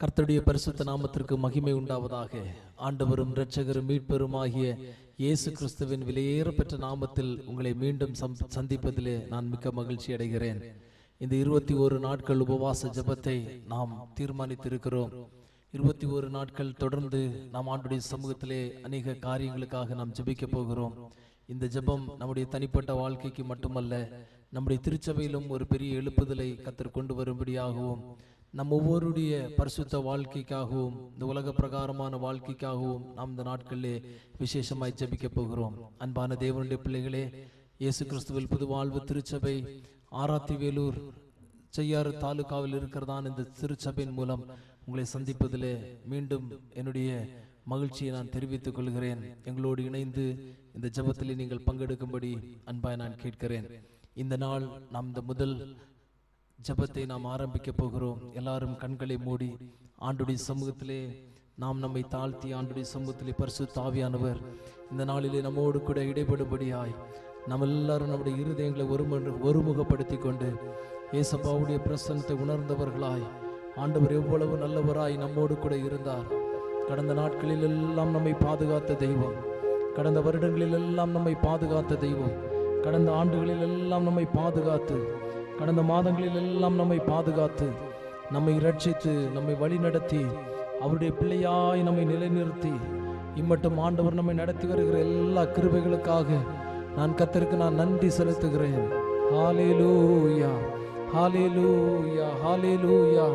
கர்த்தருடைய பரிசுத்த நாமத்திற்கு மகிமை உண்டாவதாக. ஆண்டவரும் இரட்சகரும் மீட்பெருமாகிய இயேசு கிறிஸ்துவின் விலையேற பெற்ற நாமத்தில் உங்களை மீண்டும் சந்திப்பதிலே நான் மிக்க மகிழ்ச்சி அடைகிறேன். இந்த 21 நாட்கள் உபவாச ஜெபத்தை நாம் தீர்மானித்திருக்கிறோம். 21 நாட்கள் தொடர்ந்து நாம் ஆண்டுடைய சமூகத்திலே அநேக காரியங்களுக்காக நாம் ஜெபிக்க போகிறோம். இந்த ஜெபம் நம்முடைய தனிப்பட்ட வாழ்க்கைக்கு மட்டுமல்ல, நம்முடைய திருச்சபையிலும் ஒரு பெரிய எழுப்புதலை கர்த்தர் கொண்டு வரும்படியாகவும், நம் ஒவ்வொருடைய பரிசுத்த வாழ்க்கைக்காகவும், இந்த உலக பிரகாரமான வாழ்க்கைக்காகவும் நாம் இந்த நாட்களிலே விசேஷமாய் ஜெபிக்க போகிறோம். அன்பான தேவனுடைய பிள்ளைகளே, இயேசு கிறிஸ்துவில் புது வாழ்வு திருச்சபை ஆராத்திவேலூர் செய்யாறு தாலுகாவில் இருக்கிறதான் இந்த திருச்சபையின் மூலம் உங்களை சந்திப்பதிலே மீண்டும் என்னுடைய மகிழ்ச்சியை நான் தெரிவித்துக் கொள்கிறேன். எங்களோடு இணைந்து இந்த ஜெபத்திலே நீங்கள் பங்கெடுக்கும்படி அன்பாய் நான் கேட்கிறேன். இந்த நாள் நாம் இந்த முதல் ஜெபத்தை நாம் ஆரம்பிக்க போகிறோம். எல்லாரும் கண்களை மூடி ஆண்டுடைய சமூகத்திலே நாம் நம்மை தாழ்த்தி ஆண்டுடைய சமூகத்திலே பரிசுத்த ஆவியானவர் இந்த நாளிலே நம்மோடு கூட இடைபடும்படியாய் நாம் எல்லாரும் நம்முடைய இருதயங்களை ஒருமுகப்படுத்தி கொண்டு ஏசப்பாவுடைய பிரசன்னத்தை உணர்ந்தவர்களாய், ஆண்டவர் எவ்வளவு நல்லவராய் நம்மோடு கூட இருந்தார். கடந்த நாட்களில் எல்லாம் நம்மை பாதுகாத்த தெய்வம், கடந்த வருடங்களில் எல்லாம் நம்மை பாதுகாத்த தெய்வம், கடந்த ஆண்டுகளில் எல்லாம் நம்மை பாதுகாத்து, கடந்த மாதங்களில் எல்லாம் நம்மை பாதுகாத்து, நம்மை இரட்சித்து, நம்மை வழி நடத்தி, அவருடைய பிள்ளையாய் நம்மை நிலைநிறுத்தி இம்மட்டும் ஆண்டவர் நம்மை நடத்தி வருகிற எல்லா கிருபைகளுக்காக நான் கர்த்தருக்கு நான் நன்றி செலுத்துகிறேன். ஹல்லேலூயா, ஹல்லேலூயா, ஹல்லேலூயா.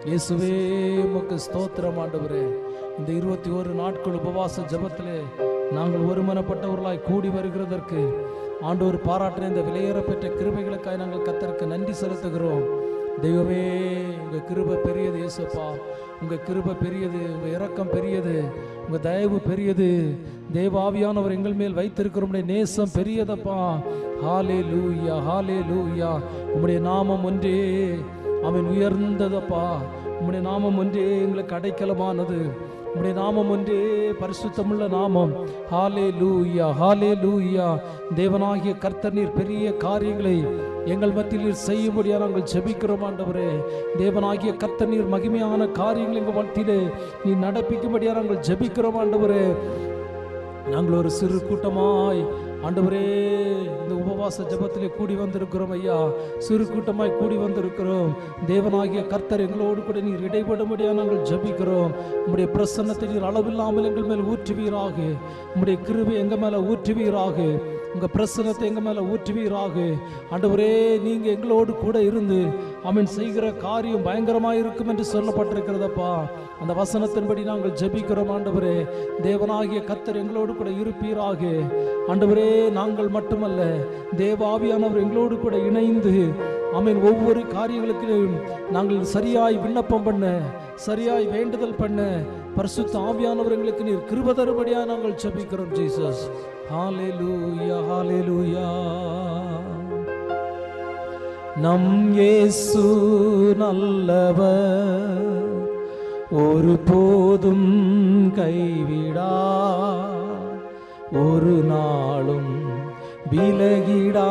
இயேசுவே உமக்கு ஸ்தோத்திரம் ஆண்டவரே. இந்த 21 நாட்கள் உபவாச ஜெபத்திலே நாங்கள் ஒருமனப்பட்டவர்களாய் கூடி வருகிறதற்கு ஆண்டவர் பாராட்டின இந்த விலையேற பெற்ற கிருபைகளுக்காக நாங்கள் கர்த்தருக்கு நன்றி செலுத்துகிறோம். தெய்வமே, உங்க கிருபை பெரியது இயேசுப்பா, உங்க கிருபை பெரியது, உங்க இரக்கம் பெரியது, உங்க தயவு பெரியது. தேவாவியானவர் எங்கள் மேல் வைத்திருக்கிற உம்முடைய நேசம் பெரியதப்பா. ஹல்லேலூயா, ஹல்லேலூயா. உம்முடைய நாமம் ஒன்றே அவன் உயர்ந்ததப்பா. உம்முடைய நாமம் ஒன்றே எங்களுக்கு அடைக்கலமானது. உம்முடைய நாமம் ஒன்றே பரிசுத்தமுள்ள நாமம். ஹல்லேலூயா, ஹல்லேலூயா. தேவனாகிய கர்த்தர் நீர் பெரிய காரியங்களை எங்கள் மத்தியில் செய்யும்படியாக நாங்கள் ஜெபிக்கிறோம் ஆண்டவரே. தேவனாகிய கர்த்தர் நீர் மகிமையான காரியங்கள் எங்கள் மத்தியிலே நீ நடப்பிக்கும்படியாக நாங்கள் ஜெபிக்கிறோம் ஆண்டவரே. நாங்கள் ஒரு சிறு கூட்டமாய் ஆண்டவரே இந்த உபவாச ஜெபத்திலே கூடி வந்திருக்கிறோம் ஐயா. சிறு கூட்டமாய் கூடி வந்திருக்கிறோம். தேவனாகிய கர்த்தர் எங்களோடு கூட நீர் இடைபடும்படியாக நாங்கள் ஜெபிக்கிறோம். உம்முடைய பிரசன்னத்தை நீர் அளவில்லாமல் எங்கள் மேல் ஊற்றுவீராக. உம்முடைய கிருபை எங்கள் மேல ஊற்றுவீராக. உங்க பிரசன்னத்தை எங்க மேல ஊற்றுவீராக. ஆண்டவரே, நீங்க எங்களோடு கூட இருந்து அவன் செய்கிற காரியம் பயங்கரமாய் இருக்கும் என்று சொல்லப்பட்டிருக்கிறதப்பா. அந்த வசனத்தின்படி நாங்கள் ஜெபிக்கிறோம் ஆண்டவரே. தேவனாகிய கர்த்தர் எங்களோடு கூட இருப்பீராக. ஆண்டவரே, நாங்கள் மட்டுமல்ல, தேவாவியானவர் எங்களோடு கூட இணைந்து ஆமென் ஒவ்வொரு காரியங்களுக்கும் நாங்கள் சரியாய் விண்ணப்பம் பண்ண, சரியாய் வேண்டுதல் பண்ண பரிசுத்த ஆவியானவர் எங்களுக்கு நீர் கிருபை தரும்படியா நாங்கள் ஜெபிக்கிறோம் ஜீசஸ். ஹல்லேலூயா, ஹல்லேலூயா. நம் இயேசு நல்லவர், ஒரு போதும் கைவிடா, ஒரு நாளும் விலகிடா.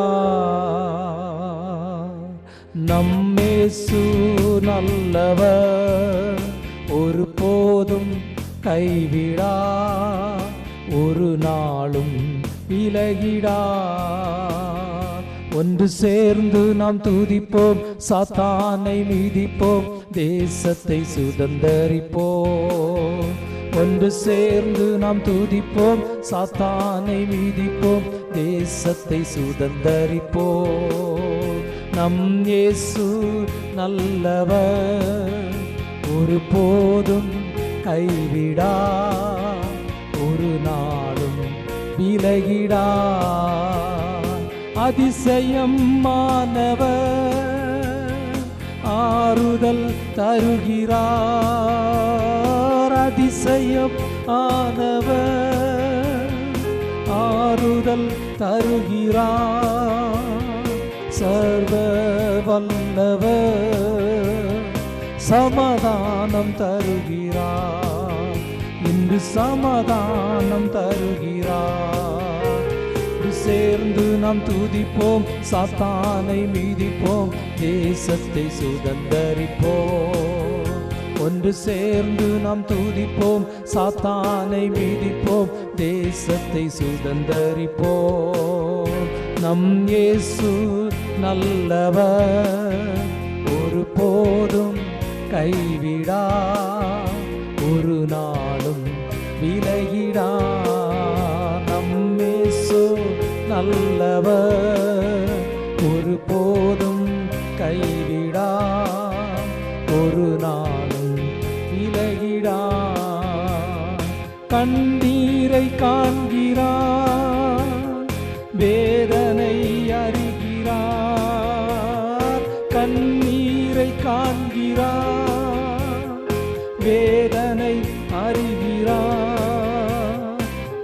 நம் இயேசு நல்லவர், ஒரு போதும் கைவிடா, ஒரு நாளும் விலகிடா. ஒன்று சேர்ந்து நாம் துதிப்போம், சாத்தானை மீதிப்போம், தேசத்தை சுதந்தரிப்போம். ஒன்று சேர்ந்து நாம் துதிப்போம், சாத்தானை மீதிப்போம், தேசத்தை சுதந்தரிப்போம். நம் இயேசு நல்லவர், ஒரு போதும் கைவிடா, ஒரு நாளும் விலகிடா. அதிசயம் மானவர், ஆறுதல் தருகிறார். அதிசயம் ஆனவர், ஆறுதல் தருகிறார். சர்வ வல்லவர், சமாதானம் தருகிறார். இன்று சமாதானம் தருகிறார். சேர்ந்து நாம் துதிப்போம், சாத்தானை மீதிப்போம், தேசத்தை சுதந்தரிப்போம். ஒன்று ஒன்று சேர்ந்து நாம் துதிப்போம், சாத்தானை மீதிப்போம், தேசத்தை சுதந்தரிப்போம். நம் இயேசு நல்லவர், ஒரு போதும் கைவிடா, ஒரு நாளும் விலகிடா. நம் இயேசு நல்லவர், ஒரு போதும் கைவிடா, ஒரு நாளும் விலகிடா. கண்ணீரை காண்கிறார், வேதனை அறிகிறார். கண்ணீரை காண்கிறார், வேதனை அறிகிறார்.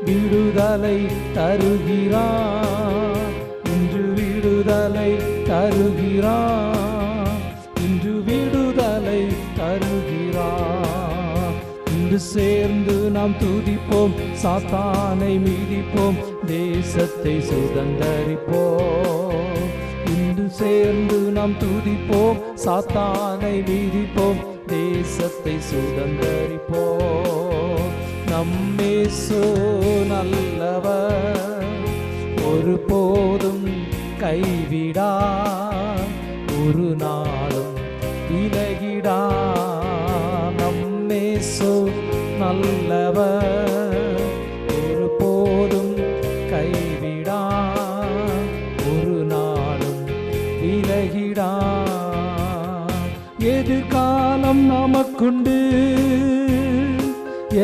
விடுதலை தருகிறார், இன்று விடுதலை தருகிறார், இன்று விடுதலை தருகிறார். இன்று சேர்ந்து நாம் துதிப்போம், சாத்தானை மீதிப்போம், தேசத்தை சுதந்தரிப்போம். இன்று சேர்ந்து நாம் துதிப்போம், சாத்தானை மீதிப்போம், தேசத்தை சுதந்தரிப்போம். நம் இயேசு நல்லவர், ஒரு போதும் கைவிடா, ஒரு நாளும் விலகிடா. நம் இயேசு நல்லவர், ஒரு போதும் கைவிடா, ஒரு நாளும் விலகிடா. எதிர்காலம் நமக்குண்டு,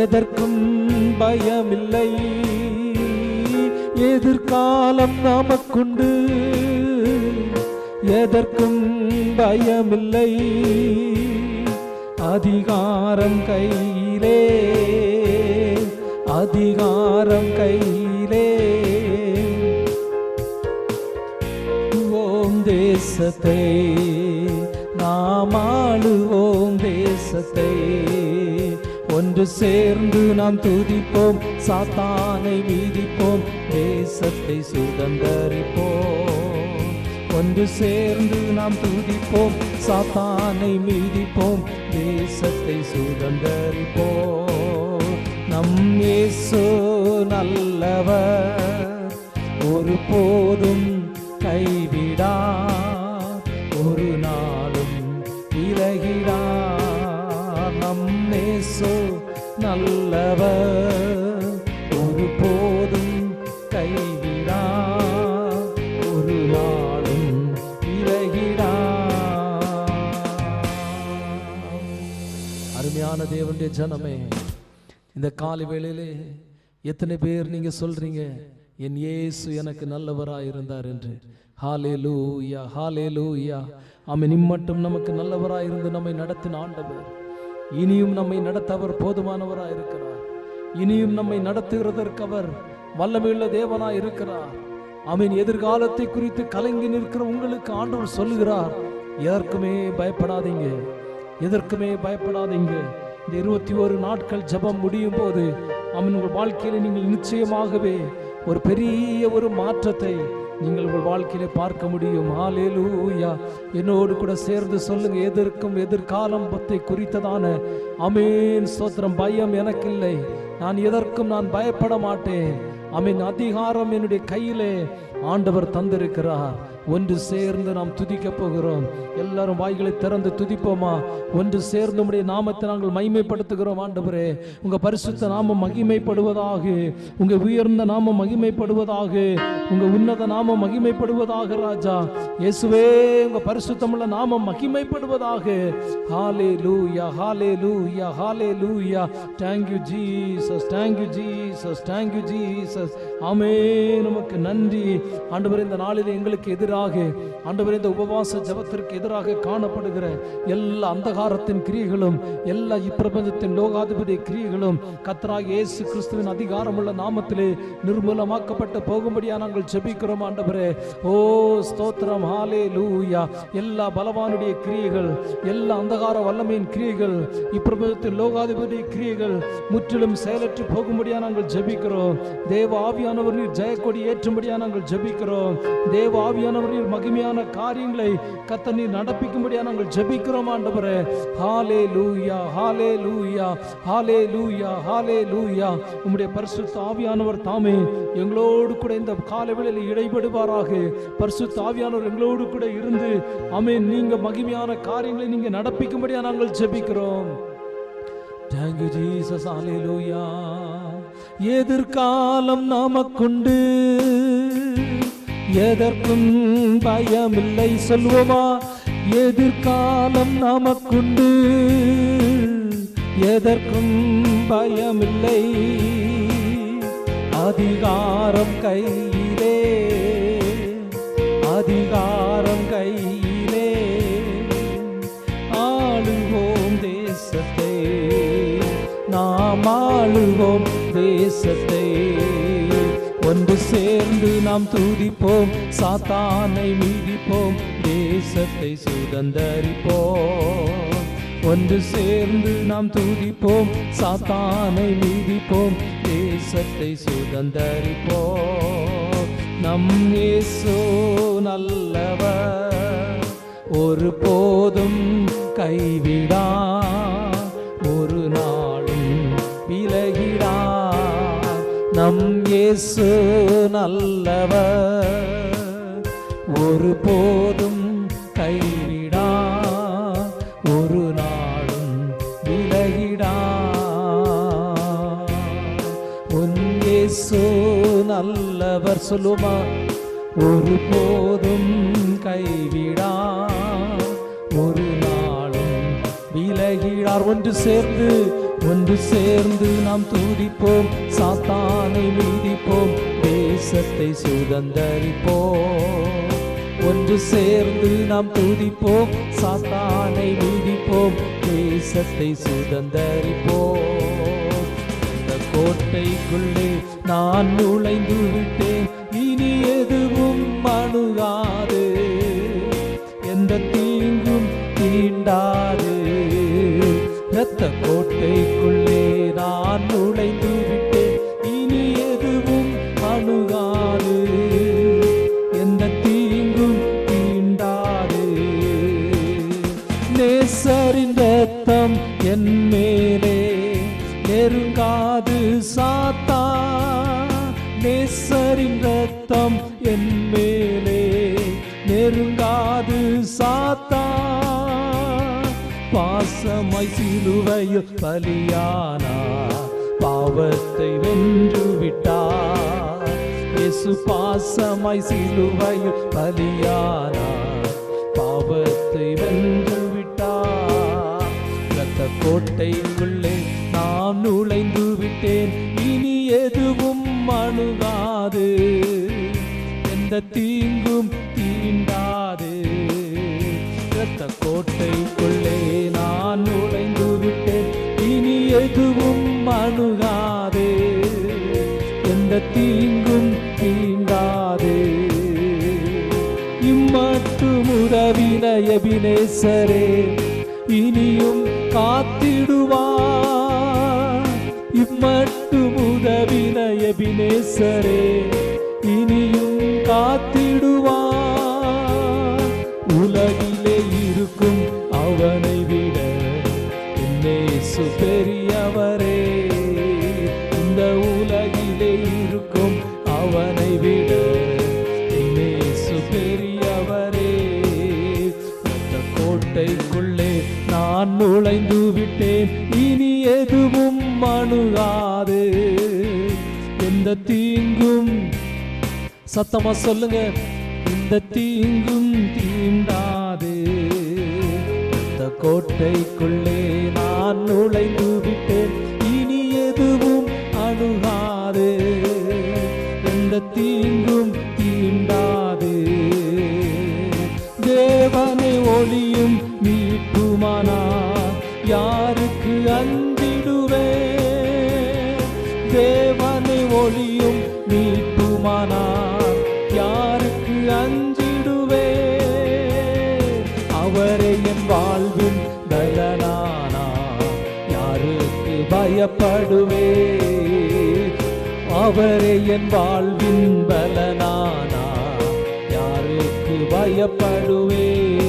எதற்கும் பயமில்லை. எதிர்காலம் நமக்குண்டு, எதற்கும் பயமில்லை. அதிகாரம் கையிலே, அதிகாரம் கையிலே. ஓம் தேசத்தை நாம் ஆளுவோம், தேசத்தை ஒன்று சேர்ந்து நாம் துதிப்போம், சாத்தானை மீதிப்போம், தேசத்தை சுதந்தரிப்போம். ஒன்று சேர்ந்து நாம் துதிப்போம், சாத்தானை மீதிப்போம், தேசத்தை சுதந்தரிப்போம். நம் இயேசு நல்லவர், ஒரு போதும் கைவிடா, ஒரு நாளும் விலகிடா. நம் இயேசு நல்லவர், ஒரு போதும் கைவிடா, ஒரு நாளும் விலகிடா. அருமையான தேவனுடைய ஜனமே, இந்த காலை வேளையிலே எத்தனை பேர் நீங்க சொல்றீங்க என் இயேசு எனக்கு நல்லவராய் இருந்தார் என்று? ஹல்லேலூயா, ஹல்லேலூயா. ஆமென். இம்மட்டும் நமக்கு நல்லவராய் இருந்து நம்மை நடத்தின ஆண்டவர் இனியும் நம்மை நடத்த அவர் போதுமானவராய் இருக்கிறார். இனியும் நம்மை நடத்துகிறதற்கு அவர் வல்லமையுள்ள தேவனாய் இருக்கிறார். ஆமென். எதிர்காலத்தை குறித்து கலங்கி நிற்கிற உங்களுக்கு ஆண்டவர் சொல்லுகிறார், எதற்குமே பயப்படாதீங்க, எதற்குமே பயப்படாதீங்க. இந்த 21 நாட்கள் ஜெபம் முடியும் போது ஆமென், உங்கள் வாழ்க்கையில நீங்கள் நிச்சயமாகவே ஒரு பெரிய ஒரு மாற்றத்தை நீங்கள் உங்கள் வாழ்க்கையிலே பார்க்க முடியும். ஹல்லேலூயா. என்னோடு கூட சேர்ந்து சொல்லுங்க, எதற்கும் எதிர்காலத்தை குறித்ததான ஆமென் ஸ்தோத்திரம். பயம் எனக்கு இல்லை, நான் எதற்கும் நான் பயப்பட மாட்டேன். ஆமென். அதிகாரம் என்னுடைய கையிலே ஆண்டவர் தந்திருக்கிறார். ஒன்று சேர்ந்து நாம் துதிக்க போகிறோம். எல்லாரும் வாய்களை திறந்து துதிப்போமா? ஒன்று சேர்ந்து உம்முடைய நாமத்தை நாங்கள் மகிமைப்படுத்துகிறோம். ஆண்டவரே, உங்க பரிசுத்த நாமம் மகிமைப்படுவதாக, உங்க உயர்ந்த நாமம் மகிமைப்படுவதாக, உங்க உன்னத நாமம் மகிமைப்படுவதாக. ராஜா இயேசுவே, உங்க பரிசுத்தமுள்ள நாமம் மகிமைப்படுவதாக. ஹல்லேலூயா, ஹல்லேலூயா, ஹல்லேலூயா. Thank you Jesus, thank you Jesus, thank you Jesus. ஆமென். உமக்கு நன்றி ஆண்டவரே. இந்த நாளிலே எங்களுக்கு எதிராக ஆண்டவரே, இந்த உபவாச ஜெபத்திற்கு எதிராக காணப்படுகிற எல்லா அந்தகாரத்தின் கிரியைகளும், எல்லா இப்பிரபஞ்சத்தின் லோகாதிபதி கிரியைகளும் கர்த்தராகிய இயேசு கிறிஸ்துவின் அதிகாரமுள்ள நாமத்திலே நிர்மூலமாக்கப்பட்டு போகும்படியா நாங்கள் ஜெபிக்கிறோம். ஆண்டவரே, ஓ ஸ்தோத்திரம், ஹல்லேலூயா. எல்லா பலவானுடைய கிரியைகள், எல்லா அந்தகார வல்லமையின் கிரியைகள், இப்பிரபஞ்சத்தின் லோகாதிபதி கிரியைகள் முற்றிலும் செயலற்று போகும்படியா நாங்கள் ஜெபிக்கிறோம். தேவ ஆவியானவர் நீர் ஜெயக்கொடி ஏற்றும்படியா நாங்கள் ஜெபிக்கிறோம். தேவ ஆவியானவர் ஆண்டவரே மகிமையான காரியங்களை கர்த்தர் நீர் நடப்பிக்கும்படியா நாங்கள் ஜெபிக்கிறோம் ஆண்டவரே. ஹல்லேலூயா, ஹல்லேலூயா, ஹல்லேலூயா, ஹல்லேலூயா. உம்முடைய பரிசுத்த ஆவியானவர் தாமே எங்களோடு கூட இந்த காலவேளையில் இடைபடுவாராக. பரிசுத்த ஆவியானவர் எங்களோடு கூட இருந்து ஆமென் நீங்க மகிமையான காரியங்களை நீங்க நடப்பிக்கும்படியா நாங்கள் ஜெபிக்கிறோம். Thank you Jesus, hallelujah. எதிர்காலம் நமக்குண்டு, எதற்கும் பயமில்லை சொல்வோமா. எதிர்காலம் நமக்குண்டு, எதற்கும் பயமில்லை. அதிகாரம் கையிலே, அதிகாரம் கையிலே. ஆளுவோம் தேசத்தை, நாம் ஆளுவோம் தேசத்தை. ஒன்று சேர்ந்து நாம் துதிப்போம், சாத்தானை மீதிப்போம், தேசத்தை சுதந்தரிப்போம். ஒன்று சேர்ந்து நாம் துதிப்போம், சாத்தானை மீதிப்போம், தேசத்தை சுதந்தரிப்போம். நம் இயேசு நல்லவர், ஒரு போதும் கைவிடா, ஒரு நாளும் விலகிடா. நம் இயேசு நல்லவர், ஒரு போதும் கைவிடா, ஒரு நாளும் விலகிடா. உன் இயேசு நல்லவர் சொல்லுமா. ஒரு போதும் கைவிடா, ஒரு நாளும் விலகிடார். ஒன்று சேர்ந்து, ஒன்று சேர்ந்து நாம் துதிப்போம், சாத்தானை மீதிப்போம், தேசத்தை சுதந்தரிப்போம். ஒன்று சேர்ந்து நாம் துதிப்போம், சாத்தானை மீதிப்போம், தேசத்தை சுதந்தரிப்போம். இந்த கோட்டைக்குள்ளே நான் நுழைந்து விட்டேன், இனி எதுவும் அணுகாது, எந்த தீங்கும் தீண்டாது. இரத்த கோட்டைக்குள்ளே நான் நுழைந்து விட்டேன், இனி எதுவும் அணுகாது, எந்த தீங்கும் தீண்டாது. நேசரின் இரத்தம் என் மேலே நெருங்காது சாத்தான். நேசரின் இரத்தம் என் மேலே நெருங்காது சாத்தான். பாசமாய் சிலுவையில் பலியானார், பாவத்தை வென்று விட்டார். இயேசு பாசமாய் சிலுவையில் பலியானார், பாவத்தை வென்று விட்டார். இரத்த கோட்டைக்குள்ளே நான் நுழைந்து விட்டேன், இனி எதுவும் அணுகாது, எந்த தீங்கும் தீண்டாது. இரத்த கோட்டைக்குள்ளே நான் நுழைந்து விட்டேன், இனி எதுவும் அணுகாது, எந்த தீங்கும் தீண்டாது. இம்மட்டும் உதவின எபினேசரே இனியும் காத்திடுவார். இம்மட்டும் உதவின எபினேசரே இனியும் காத்திடுவார். உலகிலே இருக்கும் அவனை விட இயேசு பெரியவரே. இந்த உலகிலே இருக்கும் அவனை விட இயேசு பெரியவரே. அந்த கோட்டைக்குள்ளே நான் நுழைந்து விட்டேன், இனி எதுவும் அணுகாது, எந்த தீங்கும், சத்தமா சொல்லுங்க, இந்த தீங்கும் தீண்டாது. இந்த கோட்டைக்குள்ளே நான் நுழைந்து விட்டேன், இனி எதுவும் அணுகாது, எந்த தீங்கும் தீண்டாது. தேவனை ஒளியும் மீட்புமானார், யாருக்கு அஞ்சிடுவேன். தேவனை ஒளியும் மீட்புமானார், யாருக்கு அஞ்சிடுவேன். அவரே என் வாழ்வின் பலனானார், யாருக்கு பயப்படுவேன். அவரே என் வாழ்வின் பலனானார், யாருக்கு பயப்படுவேன்.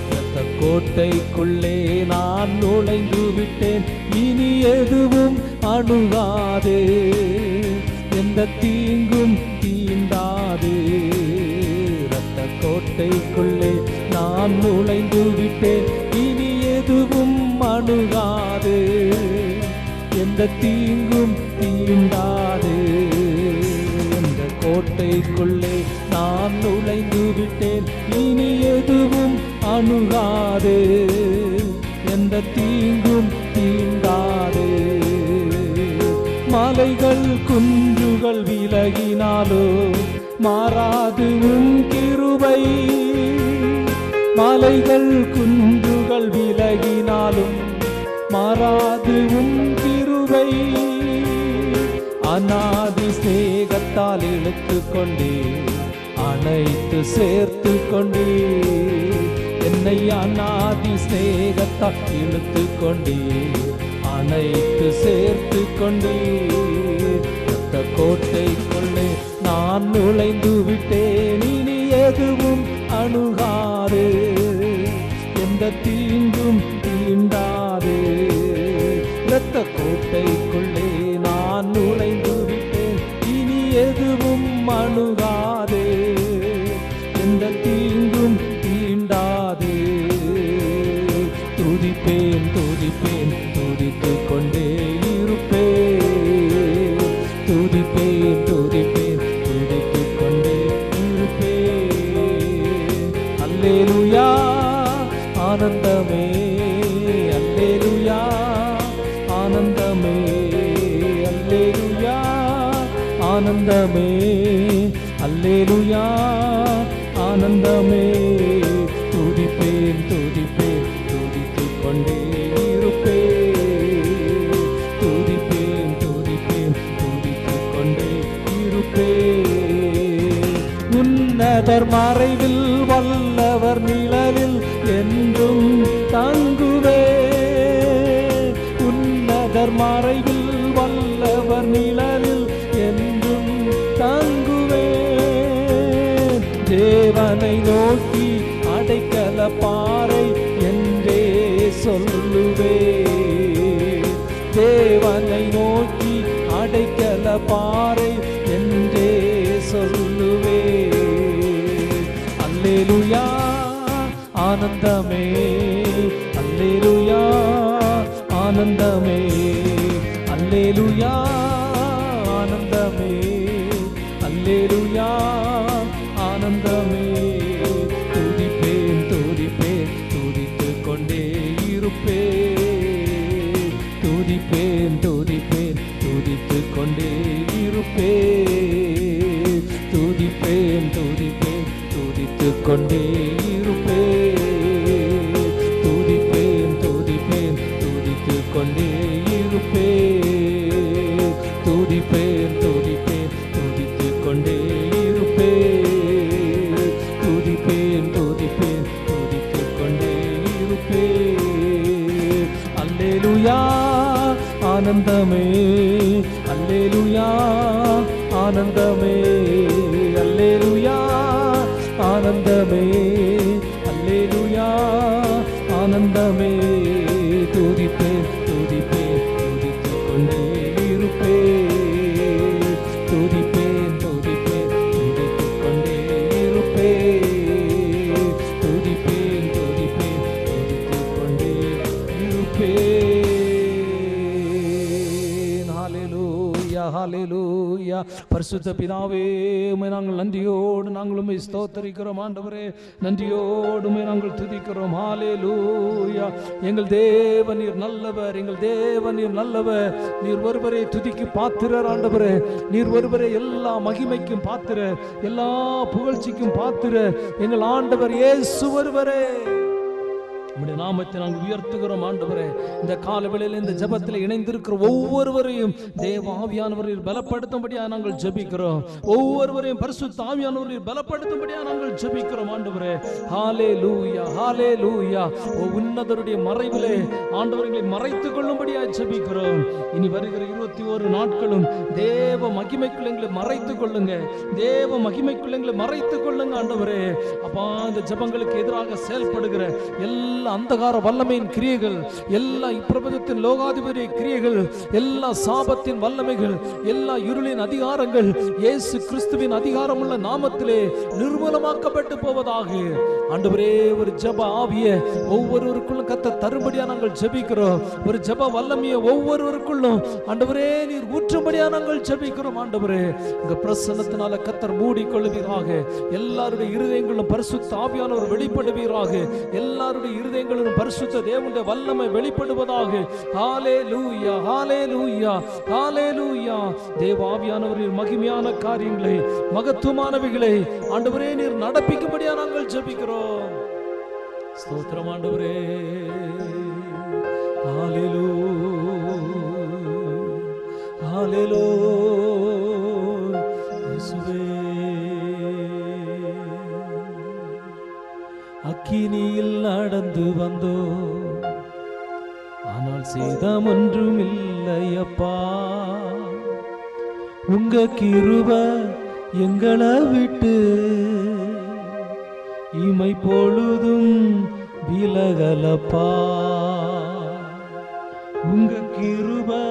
இரத்த கோட்டைக்குள்ளே நான் நுழைந்து விட்டேன், இனி எதுவும் அணுகாதே, எந்த தீங்கும் தீண்டாதே. இரத்த கோட்டைக்குள்ளே நான் நுழைந்து விட்டேன், இனி எதுவும் அணுகாதே, எந்த தீங்கும் தீண்டாதே. இந்த கோட்டைக்குள்ளே நான் நுழைந்து விட்டேன், இனி எதுவும் அணுகாதே, எந்த தீங்கும் தீண்டாதே. மலைகள் குன்றுகள் விலகினாலோ மாறாது உன் கிருபை. மலைகள் குன்றுகள் விலகினாலும் மாறாது உன் கிருபை. அநாதி சிநேகத்தால் இழுத்து கொண்டே அனைத்து சேர்த்து கொண்டே, என்னை அநாதி சிநேகத்தால் இழுத்து கொண்டே அனைத்து சேர்த்து கொண்டே. இரத்த கோட்டைக்குள்ளே நான் நுழைந்து விட்டேன், இனி எதுவும் அணுகாதே, எந்த தீங்கும் தீண்டாதே. இரத்த கோட்டைக்குள்ளே நான் நுழைந்து விட்டேன், இனி எதுவும் அணுகாதே, எந்த தீங்கும் தீண்டாதே. துதிப்பேன் துதிப்பேன் துதித்து கொண்டே இருப்பேன், துதிப்பேன் துதிப்பேன் துதித்து கொண்டே இருப்பேன். அல்லேலூயா ஆனந்தமே, அல்லேலூயா ஆனந்தமே, அல்லேலூயா ஆனந்தமே, அல்லேலூயா ஆனந்தமே. துதிப்பேன் துதிப்பேன் துதித்து கொண்டே இருப்பேன், துதிப்பேன் துதிப்பேன் துதித்து கொண்டே இருப்பேன். உன்னதர் மறைவில் வல்லவர் நிழலில் என்றும் தங்குவேன். உன்னதர் மறைவில் வல்லவர் நிழலில் என்றும் தங்குவேன். தேவனை நோக்கி அடைக்கல பாறை என்றே சொல்லுவேன். தேவனை நோக்கி அடைக்கல பாறை என்றே சொல்லுவேன். அல்லேலூயா ஆனந்தமே, அல்லேலூயா ஆனந்தமே, அல்லேலூயா ஆனந்தமே, அல்லேலூயா ஆனந்தமே. துதிப்பேன் துதிப்பேன் துதித்து கொண்டே இருப்பேன், துதிப்பேன் துதிப்பேன் துதித்து கொண்டே இருப்பேன், துதிப்பேன் துதிப்பேன் துதித்து கொண்டே இருப்பேன், துதிப்பேன் துதிப்பேன் துதித்து கொண்டே இருப்பேன், துதிப்பேன் துதிப்பேன் துதித்து கொண்டே இருப்பேன், துதிப்பேன் துதிப்பேன் துதித்து கொண்டே இருப்பேன். அல்லேலூயா ஆனந்தமே, அல்லேலூயா ஆனந்தமே, அல்லேலூயா ஆனந்தமே, அல்லேலூயா ஆனந்தமே. துதிப்பேன் துதிப்பேன் துதித்து கொண்டே இருப்பேன், துதிப்பேன் துதிப்பேன் துதித்து கொண்டே இருப்பேன், துதிப்பேன் துதிப்பேன் துதித்து கொண்டே இருப்பேன். ஹல்லேலூயா ஹல்லேலூயா. பரிசுத்த பிதாவே, உம்மை நாங்கள் நன்றியோடு நாங்கள் உம்மை ஸ்தோத்திரிக்கிறோம் ஆண்டவரே, நன்றியோடு உம்மை நாங்கள் துதிக்கிறோம். ஹல்லேலூயா. எங்கள் தேவன் நீர் நல்லவர், எங்கள் தேவன் நீர் நல்லவர். நீர் ஒருவரே துதிக்கு பாத்திரர் ஆண்டவரே, நீர் ஒருவரே எல்லா மகிமைக்கும் பாத்திரர், எல்லா புகழ்ச்சிக்கும் பாத்திரர். எங்கள் ஆண்டவர் இயேசு ஒருவரே. உம்முடைய நாமத்தை நாங்கள் உயர்த்துகிறோம் ஆண்டவரே. இந்த காலவேளையில் இந்த ஜெபத்தில் இணைந்திருக்கிற ஒவ்வொருவரையும் தேவ ஆவியானவரில் பலப்படுத்தும்படியா நாங்கள் ஜெபிக்கிறோம். ஒவ்வொருவரையும் பரிசுத்த ஆவியானவரில் பலப்படுத்தும்படியா நாங்கள் ஜெபிக்கிறோம் ஆண்டவரே. ஹalleluya ஹalleluya. உன்னதருடைய மறைவிலே ஆண்டவர்களை மறைத்துக் கொள்ளும்படியா ஜெபிக்கிறோம். இனி வருகிற 21 நாட்களும் தேவ மகிமைக்குள் எங்களை மறைத்துக் கொள்ளுங்க. தேவ மகிமைக்குள் எங்களை மறைத்துக் கொள்ளுங்க ஆண்டவரே. அப்பா, இந்த ஜெபங்களுக்கு எதிராக செயல்படுகிற எல்லா அந்தகார வல்லமையின் கிரியைகள், எல்லா இப்பிரபஞ்சத்தின் லோகாதிபதிய கிரியைகள், எல்லா சாபத்தின் வல்லமைகள், எல்லா இருளின் அதிகாரங்கள் இயேசு கிறிஸ்துவின் அதிகாரமுள்ள நாமத்திலே நிர்மூலமாக்கப்பட்டு போவதாக. ஆண்டவரே, ஒரு ஜெப ஆவியை ஒவ்வொருவருக்குள்ளும் கர்த்தர் தரும்படியா நாங்கள் ஜெபிக்கிறோம். ஒரு ஜெப வல்லமையை ஒவ்வொருவருக்குள்ளும் ஆண்டவரே நீர் ஊற்றும்படியா நாங்கள் ஜெபிக்கிறோம் ஆண்டவரே. உங்க பிரசன்னத்தினால கர்த்தர் மூடிக்கொள்வீராக. எல்லாருடைய இருதயங்களும் பரிசுத்த ஆவியானவர் வெளிப்படுவீராக. எல்லாருடைய இருதயங்களிலும் பரிசுத்த தேவனுடைய வல்லமை வெளிப்படுவதாக. ஹalleluya ஹalleluya ஹalleluya. தேவ ஆவியானவரின் மகிமையான காரியங்களை, மகத்துவமானவைகளை ஆண்டவரே நீர் நடப்பிக்கும்படியா நாங்கள் ஜெபிக்கிறோம். ஸ்தோத்திரம் ஆண்டவரே. ஹalleluya ஹalleluya. இயேசுவே, அக்கினியில் நடந்து வந்தோ, ஆனால் சேதம் ஒன்றும் இல்லையப்பா. உங்க கிருபை எங்களை விட்டு இமை பொழுதும் விலகலப்பா. உங்க கிருபை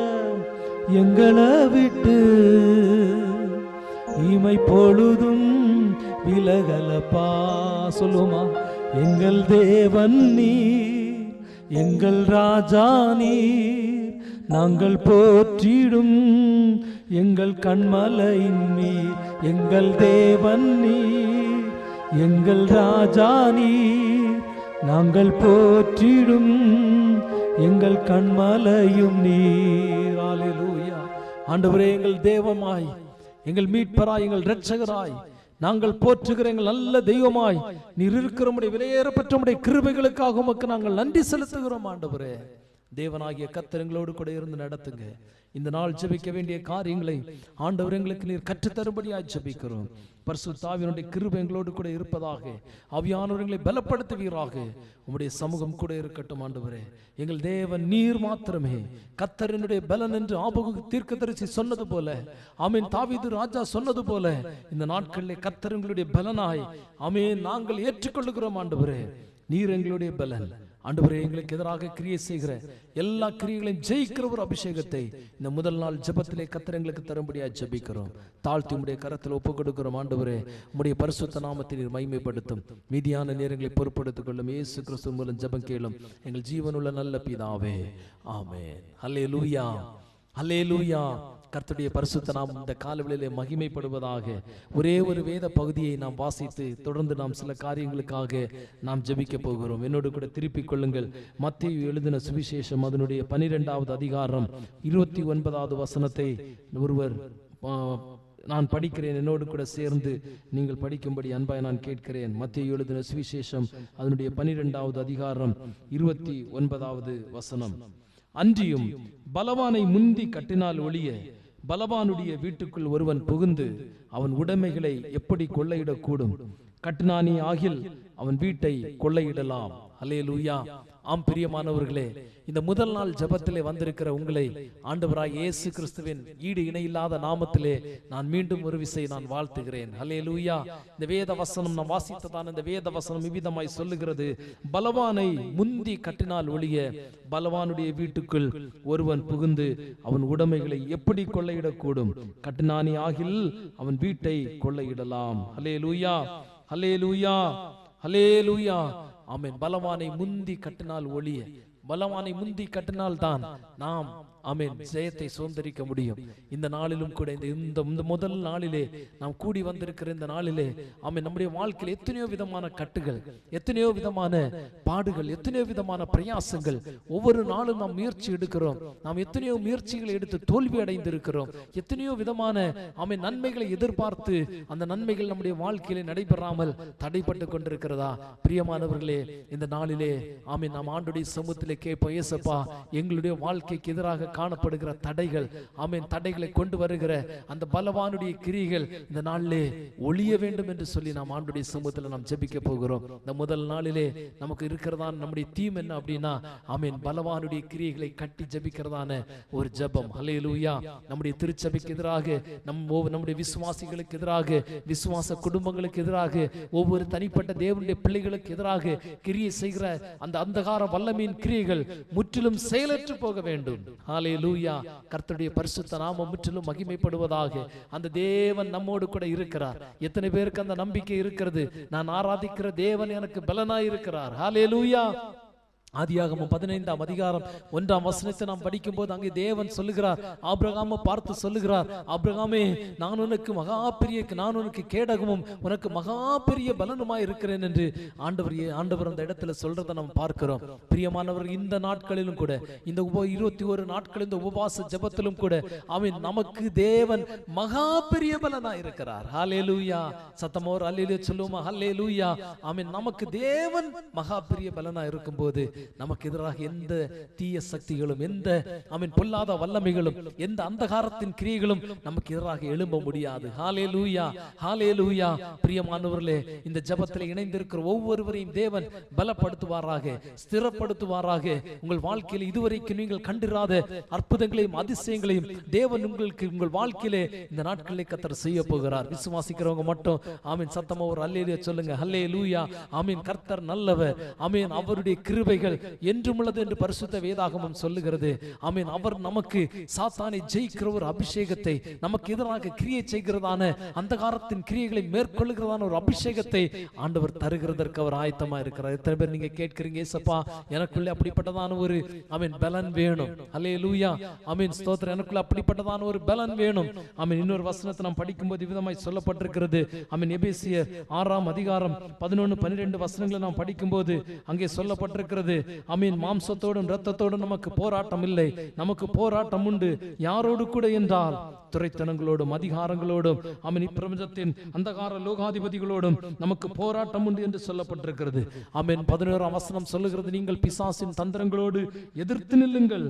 எங்களை விட்டு இமை பொழுதும் விலகலப்பா. சொல்லுமா, எங்கள் தேவன் நீர், எங்கள் ராஜா நீர், நாங்கள் போற்றிடும் எங்கள் கண்மலையின் மீர். எங்கள் தேவன் நீர், எங்கள் ராஜா நீர், நாங்கள் போற்றிடும் எங்கள் கண்மலையும் நீர். ஹalleluya. ஆண்டவரே, எங்கள் தேவமாய், எங்கள் மீட்பராய், எங்கள் இரட்சகராய், நாங்கள் போற்றுகிற எங்கள் நல்ல தெய்வமாய் நீர் இருக்கிற உம்முடைய விலையேறப்பட்ட உம்முடைய கிருபைகளுக்காக உமக்கு நாங்கள் நன்றி செலுத்துகிறோம் ஆண்டவரே. தேவனாகிய கர்த்தர் எங்களோடு கூட இருந்து நடத்துங்க. இந்த நாள் ஜெபிக்க வேண்டிய காரியங்களை ஆண்டவர் எங்களுக்கு நீர் கற்றுத்தரும்படியாய் ஜெபிக்கிறோம். பரிசுத்த ஆவியானவருடைய கிருபை எங்களோடு கூட இருப்பதாக. ஆவியானவர்களை பலப்படுத்துவீராக. உம்முடைய சமூகம் கூட இருக்கட்டும் ஆண்டவரே. எங்கள் தேவன் நீர் மாத்திரமே கர்த்தரினுடைய பலன் என்று ஆபகு தீர்க்கதரிசி சொன்னது போல, ஆமென், தாவீது ராஜா சொன்னது போல, இந்த நாட்களிலே கர்த்தர் எங்களுடைய பலனாய் ஆமென் நாங்கள் ஏற்றுக்கொள்ளுகிறோம் ஆண்டவரே. நீர் எங்களுடைய பலன் ஆண்டவரே. எங்களுக்கு எதிராக கிரியை செய்கிற எல்லா கிரியைகளையும் ஜெயிக்கிற ஒரு அபிஷேகத்தை இந்த முதல் நாள் ஜெபத்திலே கர்த்தர் எங்களுக்கு தரும்படியா ஜெபிக்கிறோம். தாழ்த்தி உம்முடைய கரத்தில் ஒப்புக் கொடுக்கிறோம் ஆண்டவரே. உம்முடைய பரிசுத்த நாமத்தை நீர் மகிமைப்படுத்தும். மீதியான நேரங்களை பொறுப்படுத்திக் கொள்ளும். இயேசு கிறிஸ்து மூலம் ஜெபம் கேளும் எங்கள் ஜீவனுள்ள நல்ல பிதாவே, ஆமென். ஹல்லேலூயா ஹல்லேலூயா. கர்த்தருடைய பரிசுத்த நாமம் இந்த காலவெளியிலே மகிமைப்படுவதாக. ஒரே ஒரு வேத பகுதியை நாம் வாசித்து தொடர்ந்து நாம் சில காரியங்களுக்காக நாம் ஜெபிக்க போகிறோம். என்னோடு கூட திருப்பிக் கொள்ளுங்கள். மத்தேயு எழுதின சுவிசேஷம் அதனுடைய 12வது அதிகாரம் 29வது வசனத்தை ஒருவர் நான் படிக்கிறேன். என்னோடு கூட சேர்ந்து நீங்கள் படிக்கும்படி அன்பாய் நான் கேட்கிறேன். மத்தேயு எழுதின சுவிசேஷம் அதனுடைய 12வது அதிகாரம் 29வது வசனம். அன்றியும் பலவானை முந்தி கட்டினால் ஒழிய பலவானுடைய வீட்டுக்குள் ஒருவன் புகுந்து அவன் உடைமைகளை எப்படி கொள்ளையிடக்கூடும்? கட்டினானி ஆகில் அவன் வீட்டை கொள்ளையிடலாம். அல்லேலூயா. ஆம் பிரியமானவர்களே, இந்த முதல் நாள் ஜெபத்திலே வந்திருக்கிற உங்களை ஆண்டவராய் இயேசு கிறிஸ்துவின் ஈடு இணையில்லாத நாமத்திலே நான் மீண்டும் ஒரு விசை நான் வாழ்த்துகிறேன். அல்லேலூயா. இந்த வேத வசனம் நாம் வாசித்ததான இந்த வேத வசனம் இவ்விதமாய் சொல்லுகிறது. பலவானை முந்தி கட்டினால் ஒழிய பலவானுடைய வீட்டுக்குள் ஒருவன் புகுந்து அவன் உடைமைகளை எப்படி கொள்ளையிடக்கூடும்? கட்டினானி ஆகில் அவன் வீட்டை கொள்ளையிடலாம். அல்லேலூயா அல்லேலூயா அல்லேலூயா. ஆமென். பலவானை முந்தி கட்டினால் ஒழிய, பலவானை முந்தி கட்டினால் தான் நாம் ஆமென் ஜெயத்தை சுதந்தரிக்க முடியும். இந்த நாளிலும் கூட இந்த முதல் நாளிலே நாம் கூடி வந்திருக்கிற இந்த நாளிலே ஆமென் நம்முடைய வாழ்க்கையில் எத்தனையோ விதமான கட்டுகள், எத்தனையோ விதமான பாடுகள், எத்தனையோ விதமான பிரயாசங்கள், ஒவ்வொரு நாளும் நாம் முயற்சி எடுக்கிறோம். நாம் எத்தனையோ முயற்சிகளை எடுத்து தோல்வி அடைந்திருக்கிறோம். எத்தனையோ விதமான ஆமென் நன்மைகளை எதிர்பார்த்து அந்த நன்மைகள் நம்முடைய வாழ்க்கையிலே நடைபெறாமல் தடைப்பட்டு கொண்டிருக்கிறதா? பிரியமானவர்களே, இந்த நாளிலே ஆமென் நாம் ஆண்டவருடைய சமூகத்திலே கேட்போம், இயேசப்பா எங்களுடைய வாழ்க்கைக்கு எதிராக காணப்படுகிற தடைகள், ஆமென் தடைகளை கொண்டு வருகிற அந்த பலவானுடைய கிரியைகள் இந்த நாளிலே ஒழிய வேண்டும் என்று சொல்லி நாம் ஆண்டவருடைய சமூகத்தில் நாம் ஜெபிக்க போகிறோம். இந்த முதல் நாளிலே நமக்கு இருக்கிறதா நம்முடைய தீம் என்ன அப்படின்னா, ஆமென் பலவானுடைய கிரியைகளை கட்டி ஜெபிக்கிறதான ஒரு ஜெபம். ஹல்லேலூயா. நம்முடைய திருச்சபைக்கு எதிராக, நம்முடைய விசுவாசிகளுக்கு எதிராக, விசுவாச குடும்பங்களுக்கு எதிராக, ஒவ்வொரு தனிப்பட்ட தேவனுடைய பிள்ளைகளுக்கு எதிராக கிரியை செய்கிற அந்த அந்தகார வல்லமையின் கிரியைகள் முற்றிலும் செயலற்று போக வேண்டும். ஹல்லேலூயா. கர்த்தருடைய பரிசுத்த நாமம் முற்றிலும் மகிமைப்படுவதாக. அந்த தேவன் நம்மோடு கூட இருக்கிறார். எத்தனை பேருக்கு அந்த நம்பிக்கை இருக்கிறது? நான் ஆராதிக்கிற தேவன் எனக்கு பலனாய் இருக்கிறார். ஹல்லேலூயா. ஆதியாகமம் 15ஆம் அதிகாரம் 1ஆம் வசனத்தை நாம் படிக்கும் போது அங்கே தேவன் சொல்லுகிறார், ஆபிரகாமை பார்த்து சொல்லுகிறார், ஆபிரகாமே நான் உனக்கு கேடகமும் உனக்கு மகா பெரிய பலனுமாய் இருக்கிறேன் என்று ஆண்டவர் அந்த இடத்துல சொல்றதை நாம் பார்க்கிறோம். பிரியமானவர், இந்த நாட்களிலும் கூட, இந்த 21 நாட்கள் இந்த உபவாச ஜெபத்திலும் கூட அவன் நமக்கு தேவன் மகா பெரிய பலனாய் இருக்கிறார். ஹல்லேலூயா. சத்தமோர் அல்லேலூயா சொல்லுவோமா? ஹல்லேலூயா. ஆமென். நமக்கு தேவன் மகா பெரிய பலனாய் இருக்கும்போது நமக்கு எதிராக எந்த தீய சக்திகளும், எந்த ஆமென் பொல்லாத வல்லமைகளும், எந்த அந்தகாரத்தின் கிரியைகளும் நமக்கு எதிராக எழும்ப முடியாது. ஹல்லேலூயா. ஹல்லேலூயா. பிரியமானவர்களே, இந்த ஜெபத்தில் இணைந்திருக்கிற ஒவ்வொருவரையும் தேவன் பலப்படுத்துவாராக, ஸ்திரப்படுத்துவாராக. உங்கள் வாழ்க்கையில் இதுவரைக்கும் நீங்கள் கண்டிராத அற்புதங்களையும் அதிசயங்களையும் தேவன் உங்கள் வாழ்க்கையிலே இந்த நாட்களிலே கர்த்தர் செய்ய போகிறார். விசுவாசிக்கிறவங்க மட்டும் ஆமென் சத்தமா ஒரு அல்லேலூயா சொல்லுங்க. ஹல்லேலூயா. ஆமென். கர்த்தர் நல்லவர். ஆமென். அவருடைய கிருபைகள் என்றும் உள்ளது என்று பரிசுத்த வேதாகமம் சொல்லுகிறது. ஆமென். அவர் நமக்கு சாத்தானை ஜெயிக்கிற ஒரு அபிஷேகத்தை, நமக்கு எதிராக கிரியை செய்கிறதான அந்தகாரத்தின் கிரியைகளை மேற்கொள்ளுகிறதான ஒரு அபிஷேகத்தை ஆண்டவர் தருகிறதற்கு அவர் ஆயத்தமா இருக்கிறார். எத்தனை பேர் நீங்க கேட்கிறீங்க, ஏசப்பா எனக்குள்ளே அப்படிப்பட்டதான ஒரு ஆமென் பலன் வேணும். ஹல்லேலூயா. ஆமென். ஸ்தோத்திரம். எனக்குள்ள அப்படிப்பட்டதான ஒரு பலன் வேணும். ஆமென். இன்னொரு வசனத்தை நாம் படிக்கும்போது விதமாய் சொல்லப்பட்டிருக்கிறது. ஆமென். எபேசியர் 6ஆம் அதிகாரம் 11, 12 வசனங்களை நாம் படிக்கும்போது அங்கே சொல்லப்பட்டிருக்கிறது. ஆமென். மாம்சத்தோடும் இரத்தத்தோடும் நமக்கு போராட்டம் இல்லை, நமக்கு போராட்டம் உண்டு. யாரோடு கூட என்றால் துரைத்தனங்களோடும் அதிகாரங்களோடும், ஆமென், இப்பிரபஞ்சத்தின் அந்தகார லோகாதிபதிகளோடும் நமக்கு போராட்டம் உண்டு என்று சொல்லப்பட்டிருக்கிறது. ஆமென். 11ஆம் வசனம் சொல்லுகிறது, நீங்கள் பிசாசின் தந்திரங்களோடு எதிர்த்து நில்லுங்கள்,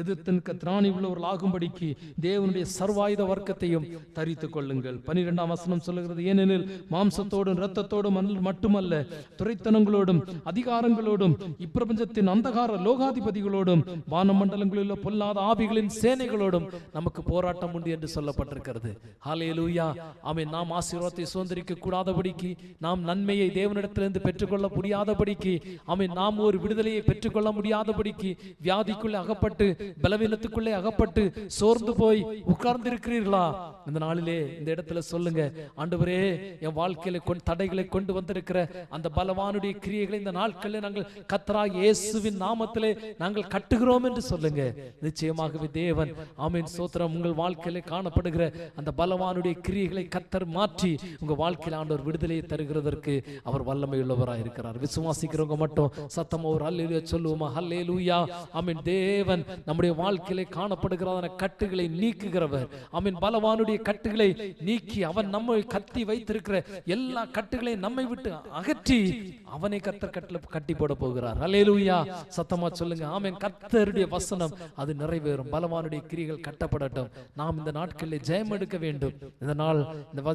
எதிர்த்து நிற்க திராணி உள்ளவர்கள் ஆகும்படிக்கு தேவனுடைய சர்வாயுத வர்க்கத்தையும் தரித்துக் கொள்ளுங்கள். 12ஆம் வசனம் சொல்லுகிறது, ஏனெனில் மாம்சத்தோடும் இரத்தத்தோடும் மட்டுமல்ல, துரைத்தனங்களோடும் அதிகாரங்களோடும் இப்பிரபஞ்சத்தின் அந்தகார லோகாதிபதிகளோடும் வானமண்டலங்களில் பொல்லாத ஆவிகளின் சேனைகளோடும் நமக்கு போராட்டம் உண்டு என்று சொல்லப்பட்டிருக்கிறது. ஹல்லேலூயா. ஆமென். நாம் ஆசீர்வாதத்தை சுதந்திரிக்க கூடாதபடிக்கு, நாம் நன்மையை தேவனிடத்திலிருந்து பெற்றுக்கொள்ள முடியாதபடிக்கு, ஆமென், நாம் ஒரு விடுதலையை பெற்றுக்கொள்ள முடியாதபடிக்கு, வியாதிக்குள்ளே அகப்பட்டு, பலவீனத்துக்குள்ளே அகப்பட்டு சோர்ந்து போய் உட்கார்ந்து இருக்கிறீர்களா? இந்த நாளிலே இந்த இடத்துல சொல்லுங்க, ஆண்டவரே என் வாழ்க்கையில தடைகளை கொண்டு வந்திருக்கிற அந்த பலவானுடைய கிரியைகளை இந்த நாட்களில் நாங்கள் கர்த்தராகிய இயேசுவின் நாமத்திலே நாங்கள் கட்டுகிறோம் என்று சொல்லுங்க. நிச்சயமாகவே தேவன் ஆமென் ஸ்தோத்திரம் உங்கள் வாழ்க்கையிலே காணப்படுகிற அந்த பலவானுடைய கிரியைகளை கர்த்தர் மாற்றி உங்க வாழ்க்கையில் ஆண்டவர் விடுதலையை தருகிறதற்கு அவர் வல்லமை உள்ளவராய் இருக்கிறார். விசுவாசிக்கிறவங்க மட்டும் சத்தமா ஒரு அல்லேலூயா சொல்லுவோமா? ஹல்லேலூயா. ஆமென். தேவன் நம்முடைய வாழ்க்கையிலே காணப்படுகிறதான கட்டுகளை நீக்குகிறவர். ஆமென். பலவானுடைய கட்டுகளை நீக்கி அவன் நம்மை கட்டி வைத்திருக்கிற எல்லா கட்டுகளையும் நம்மை விட்டு அகற்றி அவனை கர்த்தர் கட்டி போட போகிறார். ஹல்லேலூயா. சத்தமா சொல்லுங்க. ஆமென். கர்த்தருடைய வசனம் அது நிறைவேறும். பலவானுடைய கிரியைகள் கட்டப்படட்டும். நாம் இந்த நாட்களில் ஜெயம் எடுக்க வேண்டும். இந்த நாள்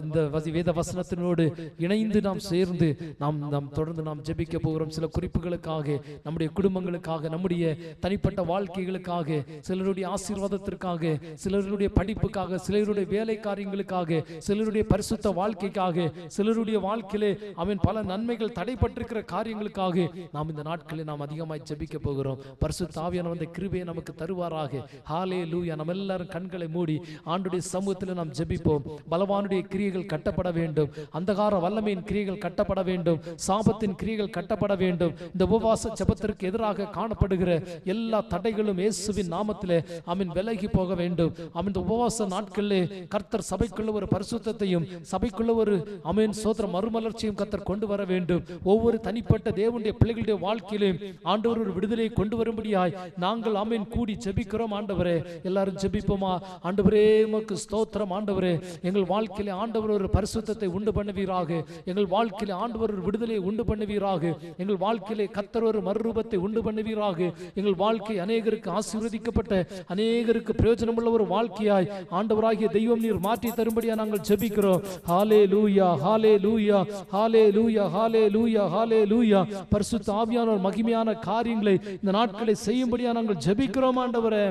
இந்த வேத வசனத்தினோடு இணைந்து நாம் சேர்ந்து நாம் தொடர்ந்து நாம் ஜெபிக்க போகிறோம். சில குறிப்புகளுக்காக, நம்முடைய குடும்பங்களுக்காக, நம்முடைய தனிப்பட்ட வாழ்க்கைகளுக்காக, சிலருடைய ஆசீர்வாதத்திற்காக, சிலருடைய படிப்புக்காக, சிலருடைய வேலை காரியங்களுக்காக, சிலருடைய பரிசுத்த வாழ்க்கைக்காக, சிலருடைய வாழ்க்கையிலே அவன் பல நன்மைகள் தடைப்பட்டிருக்கிற காரியங்களுக்காக நாம் இந்த நாட்களில் நாம் அதிகமாய் ஜெபிக்க போகிறோம். பரிசுத்த ஆவியானவர் அந்த கிருபையை நமக்கு தருவாராக. ஹல்லேலூயா. நம்ம எல்லாரும் கண்களை மூடி ஆண்டுடைய சமூகத்தில் நாம் ஜெபிப்போம். பலவானுடைய கிரியைகள் கட்டப்பட வேண்டும். அந்தகார வல்லமையின் கிரியைகள் கட்டப்பட வேண்டும். சாபத்தின் கிரியைகள் கட்டப்பட வேண்டும். இந்த உபவாச ஜெபத்திற்கு எதிராக காணப்படுகிற எல்லா தடைகளும் இயேசுவின் நாமத்திலே ஆமென் விலகி போக வேண்டும். ஆமென். இந்த உபவாச நாட்களிலே கர்த்தர் சபைக்குள்ள ஒரு பரிசுத்தத்தையும் சபைக்குள்ள ஒரு ஆமென் சோத்திர மறுமலர்ச்சியும் கர்த்தர் கொண்டு வர வேண்டும். ஒவ்வொரு தனிப்பட்ட தேவனுடைய பிள்ளைகளுடைய வாழ்க்கையிலும் ஆண்டவர் ஒரு விடுதலையை கொண்டு வரும்படியாய் நாங்கள் ஆமென் கூடி ஜெபிக்கிறோம். ஆண்டவரே, எல்லாரும் ஜெபிப்போமா? ஆண்டவரே, உமக்கு ஸ்தோத்திரம். ஆண்டவரே, எங்கள் வாழ்க்கையிலே ஆண்டவர் ஒரு பரிசுத்தத்தை உண்டு பண்ணுவீராக. எங்கள் வாழ்க்கையிலே ஆண்டவர் ஒரு விடுதலையை உண்டு பண்ணுவீராக. எங்கள் வாழ்க்கையிலே கர்த்தர் ஒரு மறுரூபத்தை உண்டு பண்ணுவீராக. எங்கள் வாழ்க்கை அநேகருக்கு ஆசீர்வதிக்கப்பட்ட அநேகருக்கு பிரயோஜனமுள்ள ஒரு வாழ்க்கையாய் ஆண்டவராகிய தெய்வம் நீர் மாற்றி தரும்படியா நாங்கள் ஜெபிக்கிறோம். ஹல்லேலூயா, ஹல்லேலூயா, ஹல்லேலூயா, ஹல்லேலூயா, ஹல்லேலூயா. பரிசுத்த ஆவியானவர் மகிமையான காரியங்களை இந்த நாட்களை செய்யும்படியா நாங்கள் ஜெபிக்கிறோம். ஆண்டவரே,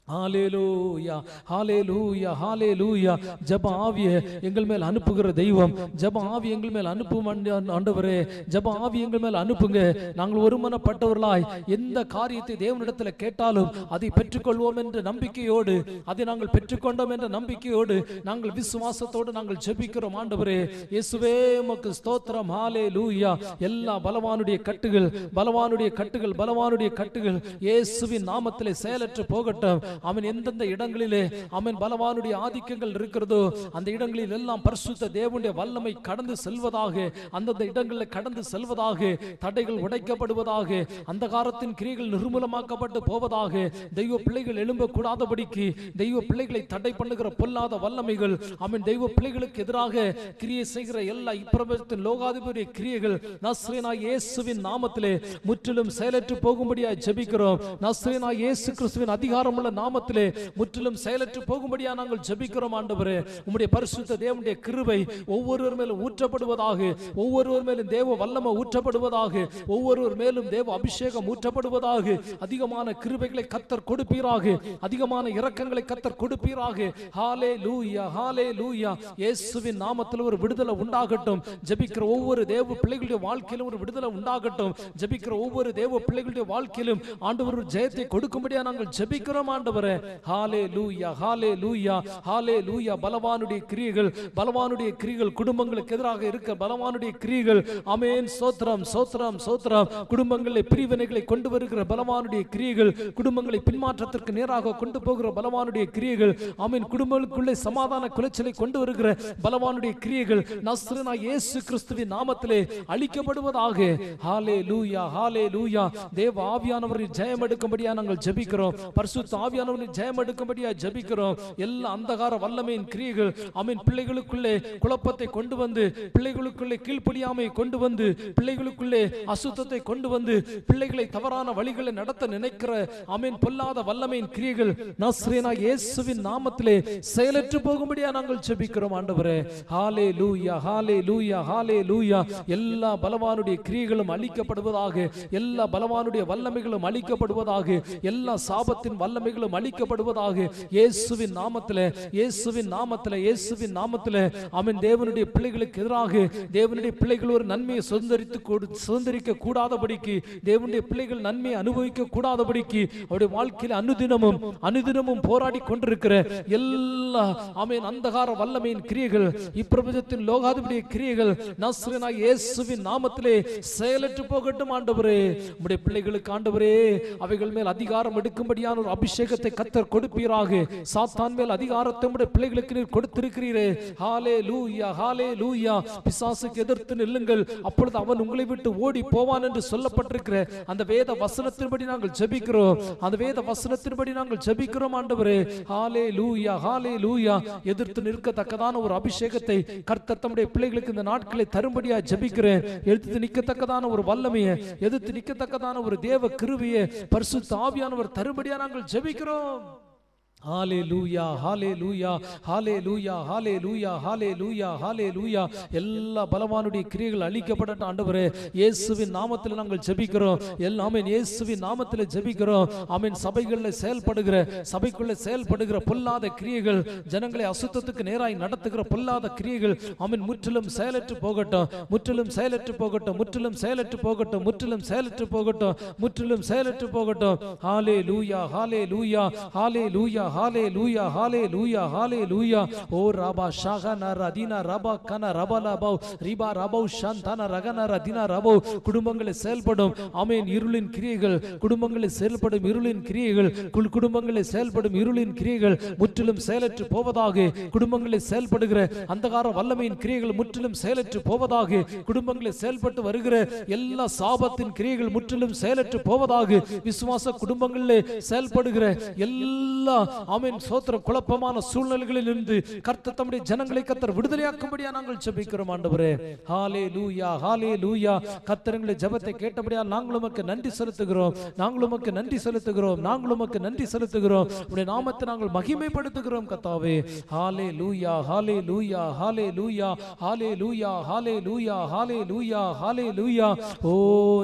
ஹல்லேலூயா, ஹல்லேலூயா, ஹல்லேலூயா. ஜெப ஆவியை எங்கள் மேல் அனுப்புகிற தெய்வம், ஜெப ஆவி எங்கள் மேல் அனுப்பும் ஆண்டவரே. ஜெப ஆவி எங்கள் மேல் அனுப்புங்க. நாங்கள் ஒருமனப்பட்டவர்களாய் எந்த காரியத்தை தேவனிடத்தில் கேட்டாலும் அதை பெற்றுக்கொள்வோம் என்ற நம்பிக்கையோடு, அதை நாங்கள் பெற்றுக்கொண்டோம் என்ற நம்பிக்கையோடு நாங்கள் விசுவாசத்தோடு நாங்கள் ஜெபிக்கிறோம். ஆண்டவரே இயேசுவே, உமக்கு ஸ்தோத்திரம். ஹல்லேலூயா. எல்லா பலவானுடைய கட்டுகள், பலவானுடைய கட்டுகள், பலவானுடைய கட்டுகள் இயேசுவின் நாமத்திலே செயலற்று போகட்டும். அவன் எந்தெந்த இடங்களிலே அவன் பலவானுடைய ஆதிக்கங்கள் இருக்கிறதோ அந்த இடங்களில் எல்லாம் பரிசுத்த தேவனுடைய வல்லமை கடந்து செல்வதாக, அந்தந்த இடங்களில் கடந்து செல்வதாக, தடைகள் உடைக்கப்படுவதாக, அந்தகாரத்தின் கிரியைகள் நிர்மூலமாக்கப்பட்டு போவதாக, தெய்வ பிள்ளைகள் எழும்ப கூடாதபடிக்கு தெய்வ பிள்ளைகளை தடை பண்ணுகிற பொல்லாத வல்லமைகள் அவன் தெய்வ பிள்ளைகளுக்கு எதிராக கிரியை செய்கிற எல்லா இப்பிரபஞ்சத்தின் லோகாதிபதியுடைய கிரியைகள் நஸ்ரேனாகிய இயேசுவின் நாமத்திலே முற்றிலும் செயலற்று போகும்படியாய் ஜெபிக்கிறோம். நஸ்ரேனாகிய இயேசு கிறிஸ்துவின் அதிகாரமுள்ள நாமத்திலே முற்றிலும் செயலற்று போகும்படியா நாங்கள் ஜெபிக்கிறோம். ஆண்டவரே, உம்முடைய பரிசுத்த தேவனுடைய கிருபை ஒவ்வொருவர் மேலும் ஊற்றப்படுவதாக, ஒவ்வொருவர் மேலும் தேவ வல்லமை ஊற்றப்படுவதாக, ஒவ்வொருவர் மேலும் தேவ அபிஷேகம் ஊற்றப்படுவதாக. அதிகமான கிருபைகளை கர்த்தர் கொடுப்பீராக, அதிகமான இரக்கங்களை கர்த்தர் கொடுப்பீராக. ஹல்லேலூயா, ஹல்லேலூயா. இயேசுவின் நாமத்தில் ஒரு விடுதலை உண்டாகட்டும். ஜெபிக்கிற ஒவ்வொரு தேவ பிள்ளைகளுடைய வாழ்க்கையிலும் ஒரு விடுதலை உண்டாகட்டும். ஜெபிக்கிற ஒவ்வொரு தேவ பிள்ளைகளுடைய வாழ்க்கையிலும் ஆண்டவர் ஒரு ஜெயத்தை கொடுக்கும்படியா நாங்கள் ஜெபிக்கிறோம். ஆண்டவரே, ஹல்லேலூயா, ஹல்லேலூயா, ஹல்லேலூயா. பலவானுடைய கிரியைகள், பலவானுடைய கிரியைகள் குடும்பங்களுக்கு எதிராக இருக்க பலவானுடைய கிரியைகள் ஆமென் ஸ்தோத்திரம், ஸ்தோத்திரம், ஸ்தோத்திரம். குடும்பங்களை பிரிவினைகளை கொண்டு வருகிற பலவானுடைய கிரியைகள், குடும்பங்களை பின்மாற்றத்திற்கு நேராக கொண்டு போகிற பலவானுடைய கிரியைகள் ஆமென், குடும்பங்களுக்குள்ளே சமாதான குலைச்சலை கொண்டு வருகிற பலவானுடைய கிரியைகள் நஸ்ரேனாகிய இயேசு கிறிஸ்துவின் நாமத்திலே அழிக்கப்படுவதாக. ஹல்லேலூயா, ஹல்லேலூயா. தேவ ஆவியானவரின் ஜெயம் எடுக்கும்படியா நாங்கள் ஜெபிக்கிறோம். பரிசுத்த ஆவியானவரின் ஜெயம் எடுக்கும்படியா ஜெபிக்கிறோம். எல்லா அந்தகார வல்லமையின் கிரியைகள் ஆமென் பிள்ளைகளுக்குள்ளே குழப்பத்தை கொண்டு வந்து, பிள்ளைகளுக்குள்ளே கீழ்ப்படியாமையை கொண்டு வந்து, பிள்ளைகளுக்குள்ளே அசுத்தத்தை கொண்டு வந்து, பிள்ளைகளை தவறான வழிகளை நடத்த நினைக்கிற ஆமென் பொல்லாத வல்லமையின் கிரியைகள் நஸ்ரேனாகிய இயேசுவின் நாமத்திலே செயலற்று போகும்படியா நாங்கள் ஜெபிக்கிறோம். ஆண்டவரே, ஹல்லேலூயா, ஹல்லேலூயா, ஹல்லேலூயா. எல்லா பலவானுடைய கிரியைகளும் அழிக்கப்படுவதாக, எல்லா பலவானுடைய வல்லமைகளும் அழிக்கப்படுவதாக, எல்லா சாபத்தின் வல்லமைகளும் அழிக்கப்படுவதாக. இயேசுவின் நாமத்திலே, இயேசுவின் நாமத்திலே, இயேசுவின் நாமத்திலே ஆமென். தேவனுடைய பிள்ளைகளுக்கு எதிராக தேவனுடைய பிள்ளைகள் ஒரு நன்மையை சுதந்திரிக்க கூடாதபடிக்கு, தேவனுடைய பிள்ளைகள் நன்மையை அனுபவிக்க கூடாதபடிக்கு அவருடைய வாழ்க்கையில் அனுதினமும் போராடி கொண்டிருக்கிற எல்லா ஆமென் அந்தகார வல்லமையின் கிரியைகள், இப்பிரபஞ்சத்தின் லோகாதிபதிய கிரியைகள் நஸ்ரேனாகிய இயேசுவின் நாமத்திலே செயலற்று போகட்டும். ஆண்டவரே, உம்முடைய பிள்ளைகளுக்கு ஆண்டவரே அவைகள் மேல் அதிகாரம் எடுக்கும்படியான ஒரு அபிஷேகத்தை கர்த்தர் கொடுப்பீராக. சாத்தான் மேல் அதிகாரத்தை உம்முடைய பிள்ளைகளுக்கு நீர் கொடுத்திருக்கிறீரே. ஹல்லேலூயா, ஹல்லேலூயா. பிசாசுக்கு எதிர்த்து நில்லுங்கள், அப்பொழுது அவன் உங்களை விட்டு ஓடி போவான் என்று சொல்லப்பட்டிருக்கிற அந்த வேத வசனத்தின்படி நாங்கள் ஜெபிக்கிறோம். அந்த வேத வசனத்தின்படி நாங்கள் ஜெபிக்கிறோம். ஆண்டவரே, ஹல்லேலூயா, ஹல்லேலூயா. எதிர்த்து நிற்கத்தக்கதான ஒரு அபிஷேகத்தை கர்த்தர் தம்முடைய பிள்ளைகளுக்கு இந்த நாட்களை தரும்படியா ஜெபிக்கிறேன். எதிர்த்து நிற்கத்தக்கதான ஒரு வல்லமையை, எதிர்த்து நிற்கத்தக்கதான ஒரு தேவ கிருபையை பரிசுத்த ஆவியானவர் தரும்படியா நாங்கள் ஜெபிக்கிறோம். ஹalleluya ஹalleluya ஹalleluya ஹalleluya ஹalleluya ஹalleluya எல்லா பலவானுடைய கிரியைகள் அழிக்கப்படட்டும் ஆண்டவரே. இயேசுவின் நாமத்தில் நாங்கள் ஜெபிக்கிறோம். ஆமென். இயேசுவின் நாமத்தில் ஜெபிக்கிறோம். ஆமென். சபைக்குள்ள செயல்படுகிற பொல்லாத கிரியைகள், ஜனங்களை அசுத்தத்துக்கு நேராய் நடத்துகிற பொல்லாத கிரியைகள் ஆமென் முற்றிலும் செயலற்று போகட்டும், முற்றிலும் செயலற்று போகட்டும், முற்றிலும் செயலற்று போகட்டும், முற்றிலும் செயலற்று போகட்டும், முற்றிலும் செயலற்று போகட்டும். ஹalleluya ஹalleluya ஹalleluya ஹalleluya ஹalleluya ஹalleluya. ஓ ரபா ஷகன ரதினா ரபா கன ரபலபௌ ரிபா ரபௌ ஷந்தன ரகன ரதினா ரபௌ. குடும்பங்களில் செயல்படும் ஆமென் இருளின் கிரியைகள், குடும்பங்களில் செயல்படும் இருளின் கிரியைகள், குடும்பங்களில் செயல்படும் இருளின் கிரியைகள் முற்றிலும் செயலற்று போவதாக. குடும்பங்களில் செயல்படுகிற அந்தகார வல்லமையின் கிரியைகள் முற்றிலும் செயலற்று போவதாக. குடும்பங்களில் செயல்பட்டு வருகிற எல்லா சாபத்தின் கிரியைகள் முற்றிலும் செயலற்று போவதாக. விசுவாச குடும்பங்களிலே செயல்படுகிற எல்லா ஆமென் சோத்திரம் குழப்பமான சூழ்நிலைகளில் இருந்து கர்த்தர் தம்முடைய ஜனங்களை கர்த்தர் விடுதலையாக்கும்படியா நாங்கள் ஜெபிக்கிறோம் ஆண்டவரே. ஹalleluya ஹalleluya. கர்த்தர் எங்களுடைய ஜெபத்தை கேட்டபடியா நாங்கள் உமக்கு நன்றி செலுத்துகிறோம், நாங்கள் உமக்கு நன்றி செலுத்துகிறோம், நாங்கள் உமக்கு நன்றி செலுத்துகிறோம். உம்முடைய நாமத்தை நாங்கள் மகிமைப்படுத்துகிறோம் கர்த்தாவே. ஹalleluya ஹalleluya ஹalleluya ஹalleluya ஹalleluya ஹalleluya ஹalleluya. ஓ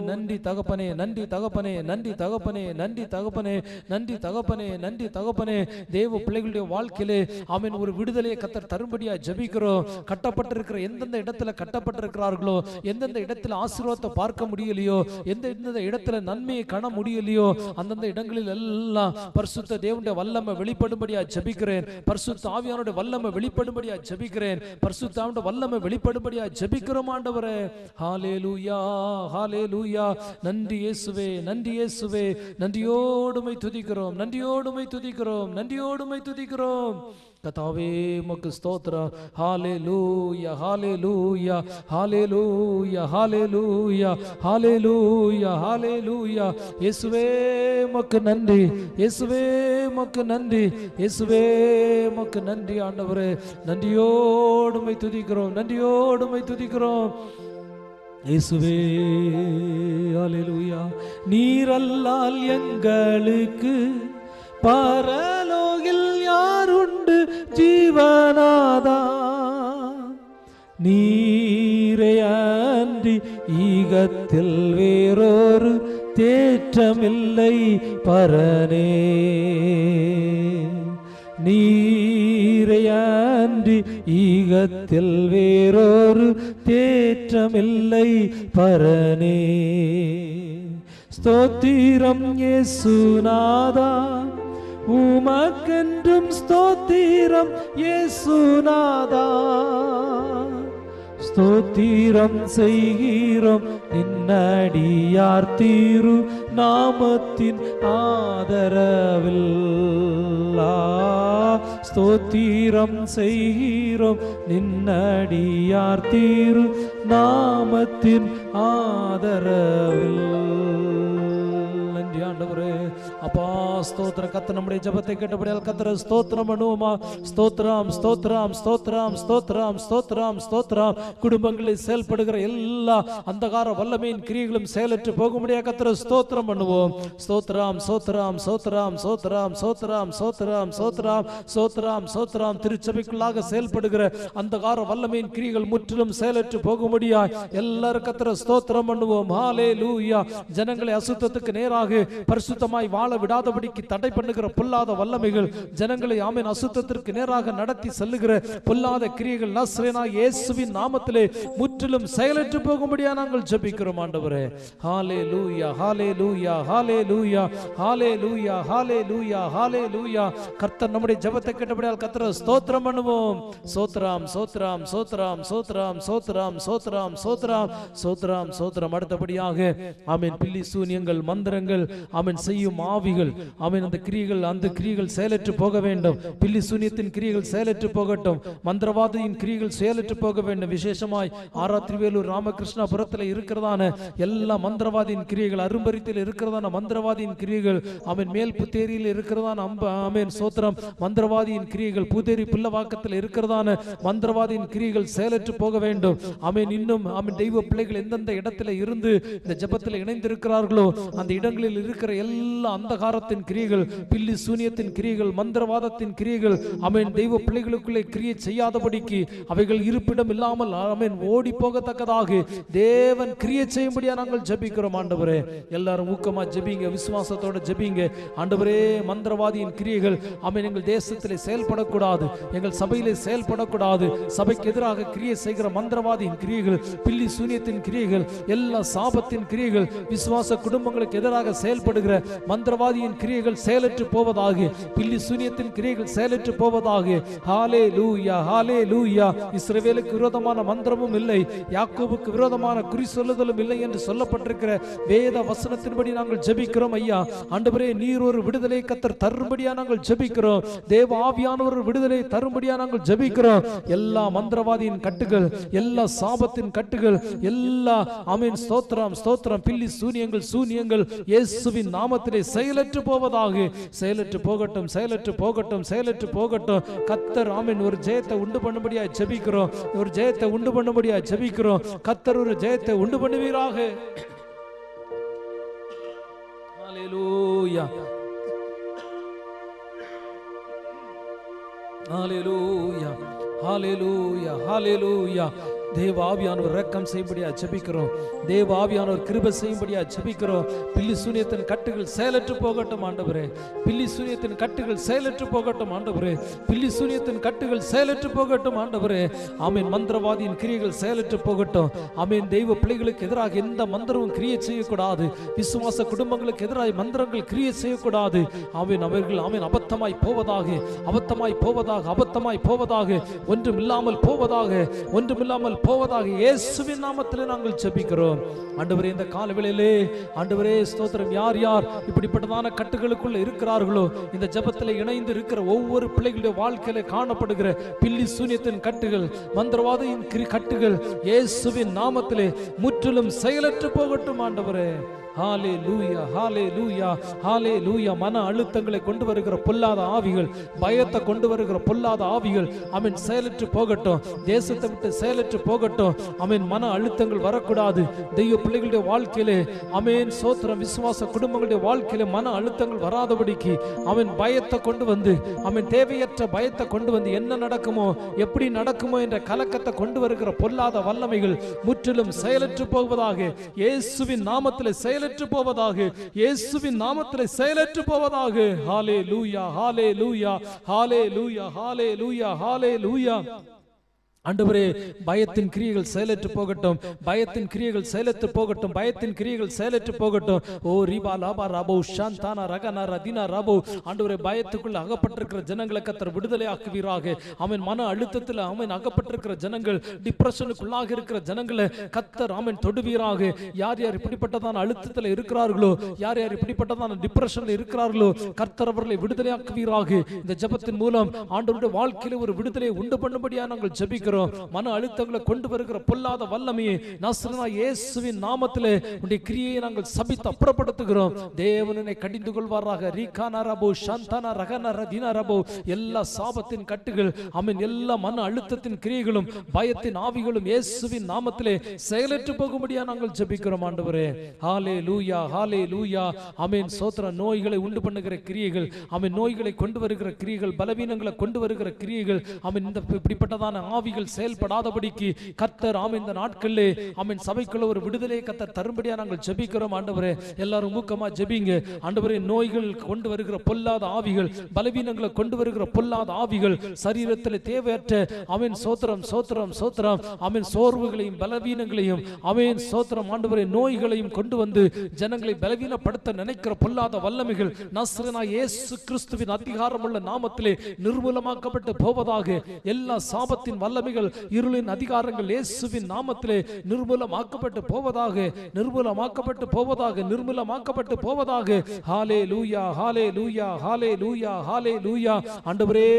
நன்றி தகப்பனே, நன்றி தகப்பனே, நன்றி தகப்பனே, நன்றி தகப்பனே, நன்றி தகப்பனே, நன்றி தகப்பனே. தேவ பிள்ளைகளுடைய வாழ்க்கையிலே ஆமென் ஒரு விடுதலையை கர்த்தர் தரும்படியா ஜெபிக்கிறோம். கட்டப்பட்டிருக்கிற எந்தெந்த இடத்துல கட்டப்பட்டிருக்கிறார்களோ, எந்தெந்த இடத்துல ஆசீர்வாதத்தை பார்க்க முடியலையோ, எந்தெந்த இடத்துல நன்மையை காண முடியலையோ, அந்தந்த இடங்களில் எல்லாம் பரிசுத்த தேவனுடைய வல்லமை வெளிப்படும்படியா ஜெபிக்கிறேன். பரிசுத்த ஆவியானுடைய வல்லமை வெளிப்படும்படியா ஜெபிக்கிறேன். பரிசுத்த ஆவியானுடைய வல்லமை வெளிப்படும்படியா ஜெபிக்கிறோம் ஆண்டவரே. ஹalleluya ஹalleluya. நன்றி இயேசுவே, நன்றி இயேசுவே. நன்றியோடுமை துதிக்கிறோம், நன்றியோடுமை துதிக்கிறோம், நன்றியோடுமை துதிக்கிறோம் கர்த்தாவே. உமக்கு ஸ்தோத்திரம். ஹalleluya ஹalleluya ஹalleluya ஹalleluya ஹalleluya ஹalleluya. இயேசுவே உமக்கு நன்றி, இயேசுவே உமக்கு நன்றி, இயேசுவே உமக்கு நன்றி ஆண்டவரே. நன்றியோடுமை துதிக்கிறோம், நன்றியோடுமை துதிக்கிறோம் இயேசுவே. ஹalleluya. நீரல்லால் எங்களுக்கு பரலோகில் யாருண்டு ஜீவனாதா, நீரே அன்றி ஈகத்தில் வேறொரு தேற்றமில்லை பரனே, நீரே அன்றி ஈகத்தில் வேறொரு தேற்றமில்லை பரனே. ஸ்தோத்திரம் இயேசுநாதா, உமக்கென்றும் ஸ்தோத்திரம் இயேசுநாதா. ஸ்தோத்திரம் செய்கிறோம் நின்னடியார் தீரு நாமத்தின் ஆதரவில். ஸ்தோத்திரம் செய்கிறோம் நின்னடியார் தீரு நாமத்தின் ஆதரவில். நன்றி ஆண்டவரே. அப்பா ஸ்தோத்திரம். கர்த்தர் நம்முடைய ஜெபத்தை கேட்டபடியால் கர்த்தரை ஸ்தோத்திரம் பண்ணுவோமா? ஸ்தோத்திரம் ஸ்தோத்திரம் ஸ்தோத்திரம் ஸ்தோத்திரம் ஸ்தோத்திரம் ஸ்தோத்திரம். குடும்பங்களில் செயல்படுகிற எல்லா அந்தகார வல்லமையின் கிரியைகளும் செயலற்று போகும்படியாக கர்த்தரை ஸ்தோத்திரம் பண்ணுவோம். ஸ்தோத்திரம் ஸ்தோத்திரம் ஸ்தோத்திரம் ஸ்தோத்திரம் ஸ்தோத்திரம் ஸ்தோத்திரம் ஸ்தோத்திரம் ஸ்தோத்திரம் ஸ்தோத்திரம். திருச்சபைக்குள்ளாக செயல்படுகிற அந்தகார வல்லமையின் கிரியைகள் முற்றிலும் செயலற்று போகும்படியாய் எல்லாரும் கர்த்தரை ஸ்தோத்திரம் பண்ணுவோம். ஹalleluya. ஜனங்களை அசுத்தத்துக்கு நேராக பரிசுத்தமாய் வாழ விடாதபடிக்கு தடை பண்ணுகிற பொல்லாத வல்லமைகள், ஜனங்களை ஆமென் அசுத்தத்திற்கு நேராக நடத்தி செல்லுகிற பொல்லாத கிரியைகள் நசரேயனாகிய இயேசுவின் நாமத்திலே முற்றிலும் செயலற்று போகும்படியா நாங்கள் ஜெபிக்கிறோம் ஆண்டவரே. ஹalleluya ஹalleluya ஹalleluya ஹalleluya ஹalleluya ஹalleluya. கர்த்தர் நம்முடைய ஜெபத்தை கேட்டபடியால் கர்த்தரை ஸ்தோத்திரம் பண்ணுவோம். ஸ்தோத்திரம் ஸ்தோத்திரம் ஸ்தோத்திரம் ஸ்தோத்திரம் ஸ்தோத்திரம் ஸ்தோத்திரம் ஸ்தோத்திரம் ஸ்தோத்திரம் ஸ்தோத்திரம். அடுத்தபடியாக ஆமென் பில்லி சூனியங்கள், மந்திரங்கள், ஆமென் செய்யும் ஆவிகள், ஆமென் அந்த கிரியைகள் செயலற்று போக வேண்டும். பில்லி சூனியத்தின் கிரியைகள் செயலற்று போகட்டும். மந்திரவாதியின் கிரியைகள் செயலற்று போக வேண்டும். விசேஷமாய் ஆராத்திரிவேலூர் ராமகிருஷ்ணபுரத்தில் இருக்கிறதான எல்லா மந்திரவாதியின் கிரியைகள், அரும்பரித்தில் இருக்கிறதான மந்திரவாதியின் கிரியைகள், ஆமென் மேல் புத்தேரியில் இருக்கிறதான ஆமென் சோத்திரம் மந்திரவாதியின் கிரியைகள், புத்தேரி பிள்ளவாக்கத்தில் இருக்கிறதான மந்திரவாதியின் கிரியைகள் செயலற்று போக வேண்டும். ஆமென். இன்னும் ஆமென் தெய்வ பிள்ளைகள் எந்தெந்த இடத்துல இருந்து இந்த ஜெபத்தில் இணைந்திருக்கிறார்களோ அந்த இடங்களில் இருக்கிற எல்லா அந்த அந்தகாரத்தின் கிரியைகள், பில்லி சூனியத்தின் கிரியைகள், மந்திரவாதத்தின் கிரியைகள் ஆமென் தெய்வ பிள்ளைகளுக்குள்ளே கிரியை செய்யாதபடிக்கு அவைகள் இருப்பிடம் இல்லாமல் ஆமென் ஓடி போகத்தக்கதாக தேவன் கிரியை செய்யும்படியா நாங்கள் ஜெபிக்கிறோம் ஆண்டவரே. எல்லாரும் ஊக்கமா ஜெபிங்க, விசுவாசத்தோட ஜெபிங்க ஆண்டவரே. மந்திரவாதியின் கிரியைகள் ஆமென் எங்கள் தேசத்திலே செயல்படக்கூடாது, எங்கள் சபையிலே செயல்படக்கூடாது. சபைக்கு எதிராக கிரியை செய்கிற மந்திரவாதியின் கிரியைகள், பில்லி சூனியத்தின் கிரியைகள், எல்லா சாபத்தின் கிரியைகள், விசுவாச குடும்பங்களுக்கு எதிராக செயல்படுகிற மந்திரவாதியின் கிரியைகள் செயலற்று போவதாக, பில்லி சூனியத்தின் கிரியைகள் செயலற்று போவதாக. ஹalleluya ஹalleluya. இஸ்ரவேலுக்கு விரோதமான மந்திரமும் இல்லை, யாக்கோபுக்கு விரோதமான குறி சொல்லுதலும் இல்லை என்று சொல்லப்பட்டிருக்கிற வேத வசனத்தின்படி நாங்கள் ஜெபிக்கிறோம் ஐயா. ஆண்டவரே நீர் ஒரு விடுதலை கர்த்தர் தரும்படியா நாங்கள் ஜெபிக்கிறோம். தேவ ஆவியானவர் விடுதலை தரும்படியா நாங்கள் ஜெபிக்கிறோம். எல்லா மந்திரவாதியின் கட்டுகள், எல்லா சாபத்தின் கட்டுகள், எல்லா ஆமென் ஸ்தோத்திரம் ஸ்தோத்திரம் பில்லி சூனியங்கள் இயேசுவின் நாமத்திலே செயலற்று போவதாக. செயலற்று போகட்டும், செயலற்று போகட்டும், செயலற்று போகட்டும். கர்த்தர் ஆமென் ஒரு ஜெயத்தை உண்டு பண்ணும்படியா ஜெபிக்கிறோம், ஒரு ஜெயத்தை உண்டு பண்ணும்படியா ஜெபிக்கிறோம். கர்த்தர் ஒரு ஜெயத்தை உண்டு பண்ணுவீராக. ஹalleluya ஹalleluya ஹalleluya ஹalleluya. தேவ ஆவியானவர் இரக்கம் செய்யும்படியா ஜெபிக்கிறோம், தேவ ஆவியானவர் கிருபை செய்யும்படியா ஜெபிக்கிறோம். பில்லி சூனியத்தின் கட்டுகள் செயலற்று போகட்டும் ஆண்டவரே, பில்லி சூனியத்தின் கட்டுகள் செயலற்று போகட்டும் ஆண்டவரே, பில்லி சூனியத்தின் கட்டுகள் செயலற்று போகட்டும் ஆண்டவரே. ஆமென் மந்திரவாதியின் கிரியைகள் செயலற்று போகட்டும். ஆமென் தெய்வ பிள்ளைகளுக்கு எதிராக எந்த மந்திரமும் கிரியை செய்யக்கூடாது, விசுவாச குடும்பங்களுக்கு எதிராக மந்திரங்கள் கிரியை செய்யக்கூடாது. ஆமென் அவர்கள் ஆமென் அபத்தமாய் போவதாக, அபத்தமாய் போவதாக, அபத்தமாய் போவதாக, ஒன்றுமில்லாமல் போவதாக, ஒன்றுமில்லாமல் போவதாக இயேசுவின் நாமத்திலே நாங்கள் ஜெபிக்கிறோம் ஆண்டவரே. இந்த காலவேளையிலே ஆண்டவரே ஸ்தோத்திரம், யார் யார் இப்படிப்பட்டதான கட்டுகளுக்குள்ள இருக்கிறார்களோ, இந்த ஜெபத்திலே இணைந்து இருக்கிற ஒவ்வொரு பிள்ளைகளுடைய வாழ்க்கையில காணப்படுகிற பில்லி சூனியத்தின் கட்டுகள், மந்திரவாதியின் கட்டுகள் இயேசுவின் நாமத்திலே முற்றிலும் செயலற்று போகட்டும் ஆண்டவரே. ஹalleluya ஹalleluya ஹalleluya. மன அழுத்தங்களை கொண்டு வருகிற பொல்லாத ஆவிகள், பயத்தை கொண்டு வருகிற பொல்லாத ஆவிகள் ஆமென் செயலற்று போகட்டும், தேசத்தை விட்டு செயலற்று போகட்டும். ஆமென் மன அழுத்தங்கள் வரக்கூடாது தெய்வ பிள்ளைகளுடைய வாழ்க்கையிலே. ஆமென் சோத்திரம் விசுவாச குடும்பங்களுடைய வாழ்க்கையிலே மன அழுத்தங்கள் வராதபடிக்கு ஆமென் பயத்தை கொண்டு வந்து, ஆமென் தேவையற்ற பயத்தை கொண்டு வந்து என்ன நடக்குமோ எப்படி நடக்குமோ என்ற கலக்கத்தை கொண்டு வருகிற பொல்லாத வல்லமைகள் முற்றிலும் செயலற்று போவதாக இயேசுவின் நாமத்திலே செயலற்று போவதாக, இயேசுவின் நாமத்திலே செயலற்று போவதாக. ஹalleluya ஹalleluya ஹalleluya ஹalleluya ஹalleluya. ஆண்டவரே பயத்தின் கிரியைகள் செயலற்று போகட்டும், பயத்தின் கிரியைகள் செயலற்று போகட்டும், பயத்தின் கிரியைகள் செயலற்று போகட்டும். ஓ ரிபா லாபா ராபோ ஷாந்தானா ரகனா ரதினா ராபோ. ஆண்டவரே பயத்துக்குள்ள அகப்பட்டிருக்கிற ஜனங்களை கர்த்தர் விடுதலை ஆக்குவீராக. அவன் மன அழுத்தத்தில் அவன் அகப்பட்டிருக்கிற ஜனங்கள், டிப்ரெஷனுக்குள்ளாக இருக்கிற ஜனங்களை கர்த்தர் அவன் தொடுவீராக. யார் யார் இப்படிப்பட்டதான அழுத்தத்தில் இருக்கிறார்களோ, யார் யார் இப்படிப்பட்டதான டிப்ரெஷன்ல இருக்கிறார்களோ கர்த்தர் அவர்களை விடுதலை ஆக்குவீராக. இந்த ஜெபத்தின் மூலம் ஆண்டவருடைய வாழ்க்கையில ஒரு விடுதலை உண்டு பண்ணும்படியா நாங்கள் ஜெபிக்கிறோம். மன அழுத்தங்களை கொண்டு வருகிற பொல்லாத வல்லமையை நசரேயனாகிய இயேசுவின் நாமத்திலே உடைய கிரியையை நாங்கள் சபித்து அப்புறப்படுத்துகிறோம். தேவனை கடிந்து கொள்வாராக. ரீகானா ரபோ ஷாந்தானா ரகனா ரதினா ரபோ. எல்லா சாபத்தின் கட்டுகள் ஆமென், எல்லா மன அழுத்தத்தின் கிரியைகளும் பயத்தின் ஆவிகளும் இயேசுவின் நாமத்திலே செயலற்று போகும்படியா நாங்கள் ஜெபிக்கிறோம் ஆண்டவரே. ஹalleluya ஹalleluya ஆமென் சோத்திர. நோய்களை உண்டு பண்ணுகிற கிரியைகள் ஆமென், நோய்களை கொண்டு வருகிற கிரியைகள், பலவீனங்களை கொண்டு வருகிற கிரியைகள் ஆமென், இந்த இப்படிப்பட்டதான ஆவிகள் செயல்படாதபடிக்கு கர்த்தர் ஆமென் இந்த நாட்களிலே ஆமென் சபைக்குள்ள ஒரு விடுதலையை கர்த்தர் தரும்படியா நாங்கள் ஜெபிக்கிறோம் ஆண்டவரே. எல்லாரும் மூக்கமா ஜெபிங்க ஆண்டவரே. நோய்கள் கொண்டு வருகிற பொல்லாத ஆவிகள், பலவீனங்களை கொண்டு வருகிற பொல்லாத ஆவிகள், சரீரத்தில் தேவையற்ற ஆமென் சோத்திரம் சோத்திரம் சோத்திரம் ஆமென் சோர்வுகளையும் பலவீனங்களையும் ஆமென் சோத்திரம் ஆண்டவரே நோய்களையும் கொண்டு வந்து ஜனங்களை பலவீனப்படுத்த நினைக்கிற பொல்லாத வல்லமைகள் நசரேயனாகிய இயேசு கிறிஸ்துவின் அதிகாரமுள்ள நாமத்திலே நிர்மூலமாக்கப்பட்டு போவதாக. எல்லா சாபத்தின் வல்லமைகள், இருளின் அதிகாரங்கள் இயேசுவின் நாமத்திலே நிர்மூலமாக்கப்பட்டு போவதாக, நிர்மூலமாக்கப்பட்டு போவதாக, நிர்மூலமாக்கப்பட்டு போவதாக. ஹalleluya ஹalleluya ஹalleluya ஹalleluya. ஆண்டவரே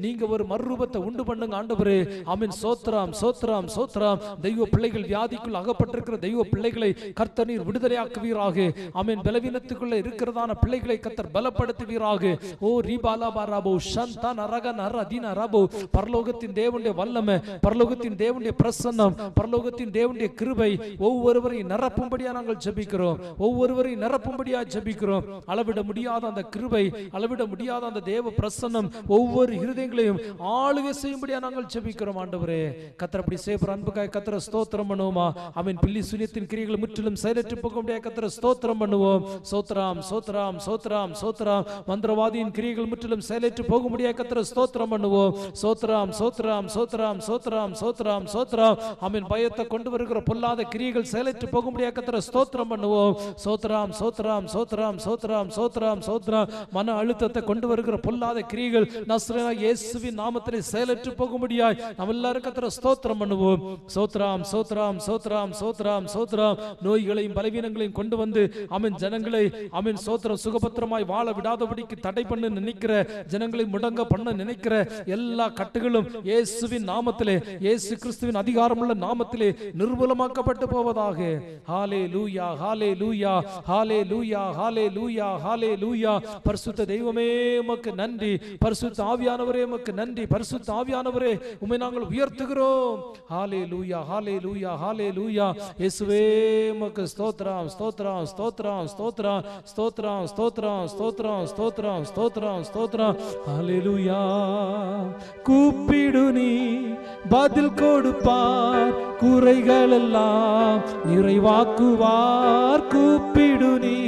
நீங்க ஒரு மறுரூபத்தை உண்டு பண்ணுங்க ஆண்டவரே. ஆமென் சோத்ரம் சோத்ரம் சோத்ரம். தெய்வ பிள்ளைகள் வியாதிக்குள் அகப்பட்டிருக்கிற தெய்வ பிள்ளைகளை கர்த்தர் நீர் விடுதலையாக்குவீராக. ஆமென் பலவீனத்துக்குள்ள இருக்கிறதான பிள்ளைகளை கர்த்தர் பலப்படுத்துவீராக. ஓ ரிபாலா பாராபோ ஷந்தா நரக நரதின ரபோ. பரலோகத்தின் தேவனுடைய வல்லமை வல்லமை, பரலோகத்தின் தேவனுடைய பிரசன்னம், பரலோகத்தின் தேவனுடைய கிருபை ஒவ்வொருவரையும் நிரப்பும்படியா நாங்கள் ஜெபிக்கிறோம். ஒவ்வொருவரையும் நிரப்பும்படியா ஜெபிக்கிறோம். அளவிட முடியாத அந்த கிருபை, அளவிட முடியாத அந்த தேவ பிரசன்னம் ஒவ்வொரு இருதயங்களையும் ஆளுகை செய்யும்படியா நாங்கள் ஜெபிக்கிறோம். ஆண்டவரே, கர்த்தர் அப்படி செய்கிற அன்புக்காய் கர்த்தரை ஸ்தோத்திரம் பண்ணுவோமா? அவன் பில்லி சுனியத்தின் கிரியைகள் முற்றிலும் செயலற்று போக முடியாத கர்த்தரை ஸ்தோத்திரம் பண்ணுவோம். சோத்ராம் சோத்ராம் சோத்ராம் சோத்ராம். மந்திரவாதியின் கிரியைகள் முற்றிலும் செயலற்று போக முடியாத கர்த்தரை ஸ்தோத்திரம் பண்ணுவோம். சோத்ராம் சோத்ராம் சோத்ராம் சோத்ராம் சோத்ராம் சோத்ராம். அவன் பயத்தை கொண்டு வருகிற பொல்லாத கிரியைகள் செயலற்று போக முடியாத கர்த்தரை ஸ்தோத்திரம் பண்ணுவோம். சோத்ராம் சோத்ராம் சோத்ராம் சோத்ராம் சோத்ராம் சோத்ராம். மன அழுத்தத்தை கொண்டு வருகிற பொல்லாத கிரியைகள் நஸ்ரேனாகிய இயேசுவின் நாமத்திலே செயலற்று போக முடியாய் நம்ம எல்லாரும் கர்த்தரை ஸ்தோத்திரம் பண்ணுவோம். சோத்ராம் சோத்ராம் சோத்ராம் சோத்ராம் சோத்ராம். நோய்களையும் பலவீனங்களையும் கொண்டு வந்து அவன் ஜனங்களை அவன் சோத்ரம் சுகபத்திரமாய் வாழ விடாதபடிக்கு தடை பண்ண நினைக்கிற, ஜனங்களை முடங்க பண்ண நினைக்கிற எல்லா கட்டுகளும் இயேசுவின் நாமத்திலே, இயேசு கிறிஸ்துவின் அதிகாரமுள்ள நாமத்திலே நிர்மூலமாக்கப்பட்டு போவதாக. ஹல்லேலூயா ஹல்லேலூயா ஹல்லேலூயா ஹல்லேலூயா ஹல்லேலூயா. பரிசுத்த தெய்வமே உமக்கு நன்றி, பரிசுத்த ஆவியானவரே உமக்கு நன்றி, பரிசுத்த ஆவியானவரே உம்மை நாங்கள் உயர்த்துகிறோம். ஹல்லேலூயா ஹல்லேலூயா ஹல்லேலூயா. இயேசுவே உமக்கு ஸ்தோத்திரம் ஸ்தோத்திரம் ஸ்தோத்திரம் ஸ்தோத்திரம் ஸ்தோத்திரம் ஸ்தோத்திரம் ஸ்தோத்திரம் ஸ்தோத்திரம் ஸ்தோத்திரம் ஸ்தோத்திரம். ஹல்லேலூயா. கூப்பிடு நீ பதில் கொடுப்பார், குறைகள் எல்லாம் நிறைவாக்குவார். கூப்பிடு நீ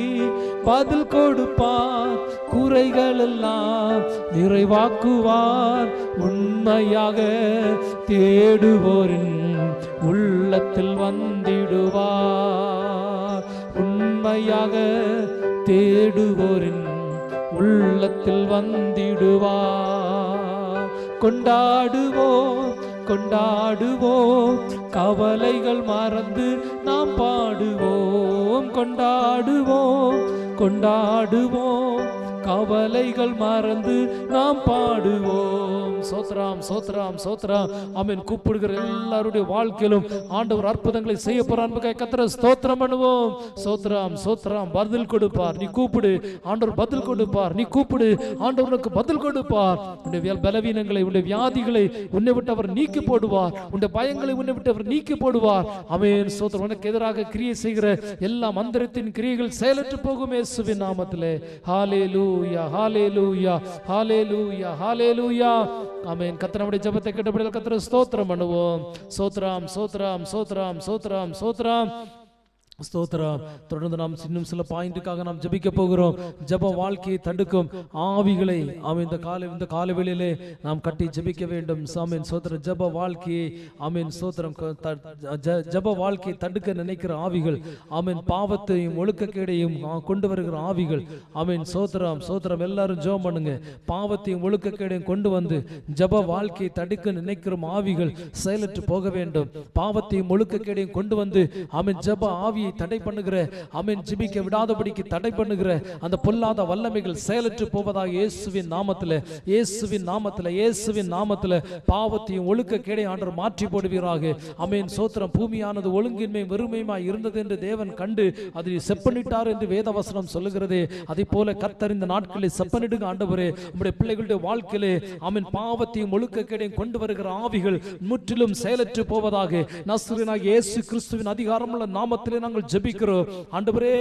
பதில் கொடுப்பார், குறைகள் எல்லாம் நிறைவாக்குவார். உண்மையாக தேடுவோரின் உள்ளத்தில் வந்திடுவார். உண்மையாக தேடுவோரின் உள்ளத்தில் வந்திடுவார். கொண்டாடுவோம் கொண்டாடுவோம், கவலைகள் மறந்து நாம் பாடுவோம். கொண்டாடுவோம் கொண்டாடுவோம், கவலைகள் மறந்து நாம் பாடுவோம். சோத்ராம் சோத்ராம் சோத்ராம். ஆமென். கூப்பிடுகிற எல்லாருடைய வாழ்க்கையிலும் ஆண்டவர் அற்புதங்களை செய்ய போறார். கர்த்தரை ஸ்தோத்திரம் பண்ணுவோம். சோத்ராம் சோத்ராம். பதில் கொடுப்பார், நீ கூப்பிடு, ஆண்டவர் பதில் கொடுப்பார். நீ கூப்பிடு, ஆண்டவருக்கு பதில் கொடுப்பார். உன்னுடைய பலவீனங்களை, உன்னுடைய வியாதிகளை உன்னை விட்டு அவர் நீக்கி போடுவார். உன்னுடைய பயங்களை உன்னை விட்டு அவர் நீக்கி போடுவார். ஆமென். சோத்ரம். உனக்கு எதிராக கிரியை செய்கிற எல்லா மந்திரத்தின் கிரியைகள் செயலற்று போகும் இயேசுவின் நாமத்திலே. ஹல்லேலூயா ஹல்லேலூயா ஹல்லேலூயா ஹல்லேலூயா. ஆமென். கர்த்தர் நம்முடைய ஜெபத்தை கேட்டபடியால் கர்த்தரை ஸ்தோத்திரம் பண்ணுவோம். சோத்ராம் சோத்ராம் சோத்ராம் சோத்ராம் சோத்ராம் ஸ்தோத்திரம். தொடர்ந்து நாம் இன்னும் சில பாயிண்ட்டுக்காக நாம் ஜெபிக்க போகிறோம். ஜெப வாழ்க்கையை தடுக்கும் ஆவிகளை இந்த காலவெளியிலே நாம் கட்டி ஜெபிக்க வேண்டும். ஆமென். சோத்திரம். ஜெப வாழ்க்கையை ஆமென் சோத்திரம் ஜெப வாழ்க்கையை தடுக்க நினைக்கிற ஆவிகள், ஆமென், பாவத்தையும் ஒழுக்கக்கேடையும் கொண்டு வருகிற ஆவிகள், ஆமென். சோத்திரம் சோத்திரம். எல்லாரும் ஜெபம் பண்ணுங்க. பாவத்தையும் ஒழுக்கக்கேடையும் கொண்டு வந்து ஜெப வாழ்க்கையை தடுக்க நினைக்கிற ஆவிகள் செயலற்று போக வேண்டும். பாவத்தையும் ஒழுக்கக்கேடையும் கொண்டு வந்து ஆமென் ஜெப ஆவியை தடை பண்ணுகிற, ஆமென், ஜெபிக்க விடாதபடிக்கு தடை பண்ணுகிற அந்த பொல்லாத வல்லமைகள் செயலற்று போவதாக இயேசுவின் நாமத்திலே, இயேசுவின் நாமத்திலே, இயேசுவின் நாமத்திலே பாவத்தையும் ஒழுக்கக்கேடை ஆண்டவர் மாற்றி போடுவீராக. ஆமென். சோத்திரம். பூமியானது ஒழுங்கின்மை வெறுமையுமாய் இருந்தது என்று தேவன் கண்டு அதை செப்பனிட்டார் என்று வேதவசனம் சொல்லுகிறதே. அதை போல கர்த்தர் இந்த நாட்களில் செப்பனிடுங்க ஆண்டவரே. நம்முடைய பிள்ளைகளுடைய வாழ்க்கையிலே ஆமென் பாவத்தையும் ஒழுக்கக்கேடையும் கொண்டு வருகிற ஆவிகள் முற்றிலும் செயலற்று போவதாக நசரேயனாகிய இயேசு கிறிஸ்துவின் அதிகாரமுள்ள நாமத்திலே நாங்கள் ஜெபிக்கிறோம். ஆண்டவரே,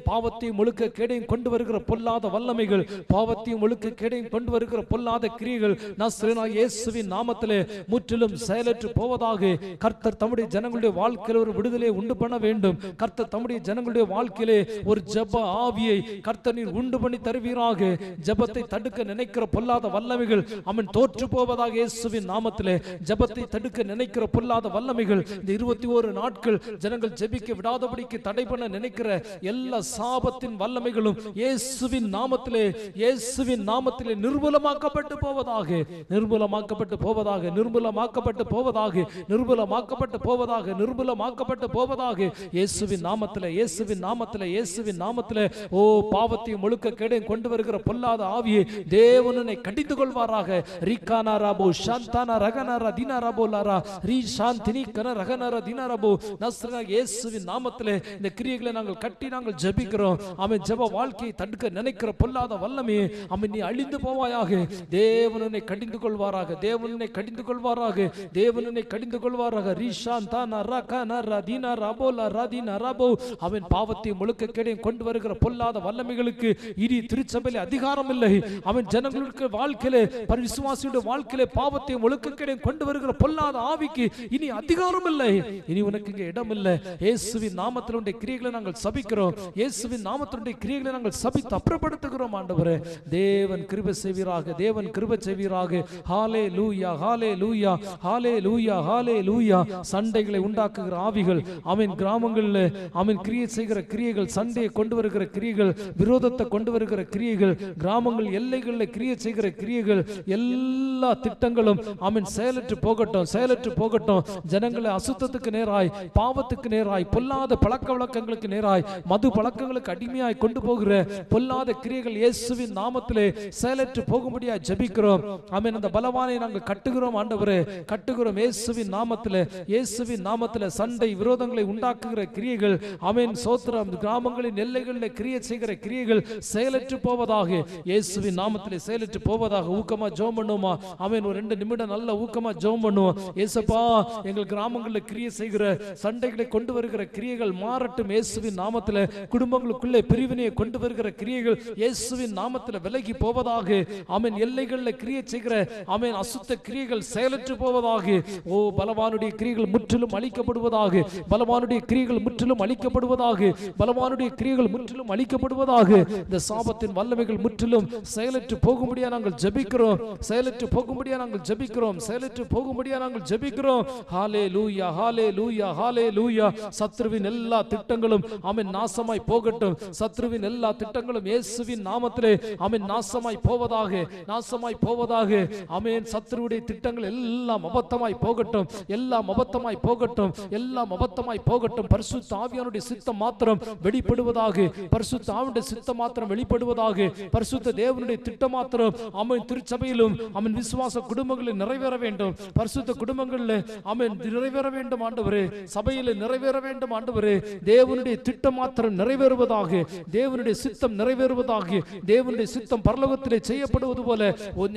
பாவத்தையும் ஒழுக்கக்கேடையும் கொண்டு வருகிற பொல்லாத வல்லமைகள், பாவத்தையும் ஒழுக்கக்கேடையும் கொண்டு வருகிற பொல்லாத கிரியைகள் நசரேயனாகிய இயேசுவின் நாமத்திலே முற்றிலும் செயலற்று போவதாக. கர்த்தர் தம்முடைய ஜனங்களுடைய வாழ்க்கையில் ஒரு விடுதலை உண்டு பண்ண வேண்டும். கர்த்தர் தம்முடைய ஜனங்களுடைய வாழ்க்கையிலே ஒரு ஜெப ஆவியை கர்த்தர் நீர் உண்டு பண்ணி தருவீராக. ஜெபத்தை தடுக்க நினைக்கிற பொல்லாத வல்லமைகள் அவன் தோற்று போவதாக இயேசுவின் நாமத்திலே. ஜெபத்தை தடுக்க நினைக்கிற பொல்லாத வல்லமைகள் இந்த 21 நாட்கள் ஜனங்கள் ஜெபிக்க விடாதபடிக்கு தடை பண்ண நினைக்கிற எல்லா சாபத்தின் வல்லமைகளும் இயேசுவின் நாமத்திலே, இயேசுவின் நாமத்திலே நிர்மூலமாக்கப்பட்டு போவதாக, நிர்மூலமாக்கப்பட்டு போவதாக, நிர்மூலமாக்கப்பட்டு போவதாக, நிர்மூலமாக்கப்பட்டு போவதாக, நிர்மூலமாக்கப்பட்டு போவதாக இயேசுவின் நாமத்திலே, இயேசுவின் நாமத்திலே, இயேசுவின் நாமத்திலே. ஓ, பாவத்தையும் ஒழுக்கக்கேடையும் கொண்டு வருகிற பொல்லாத ஆவியை தேவனை கடிந்து கொள்வாராக. ரிகானா ராபோ சாந்தானா ரகனாரா தினாராபோ லாரா ரீ சாந்தினி கன ரகனாரா தினாராபோ நஸ்ரேயனாகிய இயேசுவின் நாமத்திலே நாமத்திலே இந்த கிரியைகளை நாங்கள் கட்டி நாங்கள் ஜெபிக்கிறோம். ஆமென். ஜெப வாழ்க்கையை தடுக்க நினைக்கிற பொல்லாத வல்லமே ஆமென், நீ அழிந்து போவாயாக. தேவனை கடிந்து கொள்வாராக, தேவனை கடிந்து கொள்வாராக, தேவனை கடிந்து கொள்வாராக. ரீஷாந்தா நரக நரதீனா ரபோலா ரதீனா ரபோ. அவன் பாவத்தை முழுக்க கேடையும் கொண்டு வருகிற பொல்லாத வல்லமைகளுக்கு இனி திருச்சபையில் அதிகாரம் இல்லை. அவன் ஜனங்களுக்கு வாழ்க்கையிலே விசுவாசியுடைய வாழ்க்கையிலே பாவத்தை முழுக்க கேடையும் கொண்டு வருகிற பொல்லாத ஆவிக்கு இனி அதிகாரம் இல்லை. இனி உனக்கு இங்கே இடம் இல்லை. இயேசுவின் நாமத்தில் உடைய கிரியைகளை நாங்கள் சபிக்கிறோம். இயேசுவின் நாமத்தில் உடைய கிரியைகளை நாங்கள் சபித்து அப்புறப்படுத்துகிறோம். ஆண்டவரே, தேவன் கிருபை செய்வீராக, தேவன் கிருபை செய்வீராக. ஹல்லேலூயா, ஹல்லேலூயா, ஹல்லேலூயா, ஹல்லேலூயா. சண்டைகளை உண்டாக்குகிற ஆவிகள் ஆமென், கிராமங்களில் ஆமென் கிரியை செய்கிற கிரியைகள், சண்டையை கொண்டு வருகிற கிரியைகள், விரோதத்தை கொண்டு வருகிற கிரியைகள், கிராமங்கள் எல்லைகளில் கிரியை செய்கிற கிரியைகள், எல்லா திட்டங்களும் ஆமென் செயலற்று போகட்டும், செயலற்று போகட்டும். ஜனங்களை அசுத்தத்துக்கு நேராய், பாவத்துக்கு நேராய், பொல்லாத பழக்க வழக்கங்களுக்கு நேராய், மது பழக்கங்களுக்கு அடிமையாய் கொண்டு போகிற பொல்லாத கிரியைகள் இயேசுவின் நாமத்திலே செயலற்று போகும்படியாய் ஜெபிக்கிறோம். ஆமென். அந்த பலவானை நாங்கள் கட்டுகிறோம் ஆண்டவரே, கட்டுகிறோம் இயேசுவின் நாமத்திலே. இயேசுவின் நாமத்திலே சண்டை விரோதங்களை உண்டாக்குகிற கிரியைகள் ஆமென் சோத்திரம், கிராமங்களின் எல்லைகளில் கிரியை செய்கிற கிரியைகள் செயலற்று போவதாக, இயேசுவின் நாமத்திலே செயலற்று போவதாக. ஊக்கமா ஜெபம் பண்ணுவோமா? ஆமென். ஒரு 2 நிமிடம் நல்ல ஊக்கமா ஜெபம் பண்ணுவோம். இயேசுப்பா, எங்கள் கிராமங்களில் கிரியை செய்கிற சண்டைகளை கொண்டு வருகிற கிரியைகள் மாறட்டும் இயேசுவின் நாமத்திலே. குடும்பங்களுக்குள்ளே பிரிவினையை கொண்டு வருகிற கிரியைகள் இயேசுவின் நாமத்திலே விலகி போவதாக. ஆமென். எல்லைகளில் கிரியை செய்கிற ஆமென் அசுத்த கிரியைகள் செயலற்று போவதாக. ஓ, பலவானுடைய கிரியைகள் முற்றிலும் அழிக்கப்படுவதாக, பலவானுடைய கிரியைகள் முற்றிலும் அழிக்கப்படுவதாக, பலவானுடைய கிரியைகள் முற்றிலும் அழிக்கப்படுவதாக. இந்த சாபத்தின் வல்லமைகள் முற்றிலும் செயலற்று போகும்படியா நாங்கள் ஜெபிக்கிறோம், செயலற்று போகும்படியா நாங்கள் ஜெபிக்கிறோம், செயலற்று போகும்படியா நாங்கள் ஜெபிக்கிறோம். ஹல்லேலூயா, ஹல்லேலூயா, ஹல்லேலூயா. சத்ருவின் எல்லா திட்டங்களும் ஆமென் நாசமாய் போகட்டும். சத்ருவின் எல்லா திட்டங்களும் இயேசுவின் நாமத்திலே ஆமென் நாசமாய் போவதாக, நாசமாய் போவதாக. ஆமென். சத்ருவுடைய திட்டங்கள் எல்லாம் அபத்தமாய் போகட்டும், எல்லாம் அபத்தமாய் போகட்டும், எல்லாம் அபத்தமாய் போகட்டும். பரிசுத்த ஆவியானுடைய சித்தம் மாத்திரம் வெளிப்படுவதாக, பரிசுத்த ஆவியானுடைய சித்தம் மாத்திரம் வெளிப்படுவதாக. பரிசுத்த தேவனுடைய திட்டம் மாத்திரம் ஆமென் திருச்சபையிலும் ஆமென் விசுவாச குடும்பங்களில் நிறைவேற வேண்டும். பரிசுத்த குடும்பங்களில் ஆமென் நிறைவேற வேண்டும் ஆண்டவரே, சபையில் நிறைவேற வேண்டும் ஆண்டவரே. தேவனுடைய திட்டம் மாத்திரம் நிறைவேறுவதாக, தேவனுடைய சித்தம் நிறைவேறுவதாக. தேவனுடைய சித்தம் பரலோகத்திலே செய்யப்படுவது போல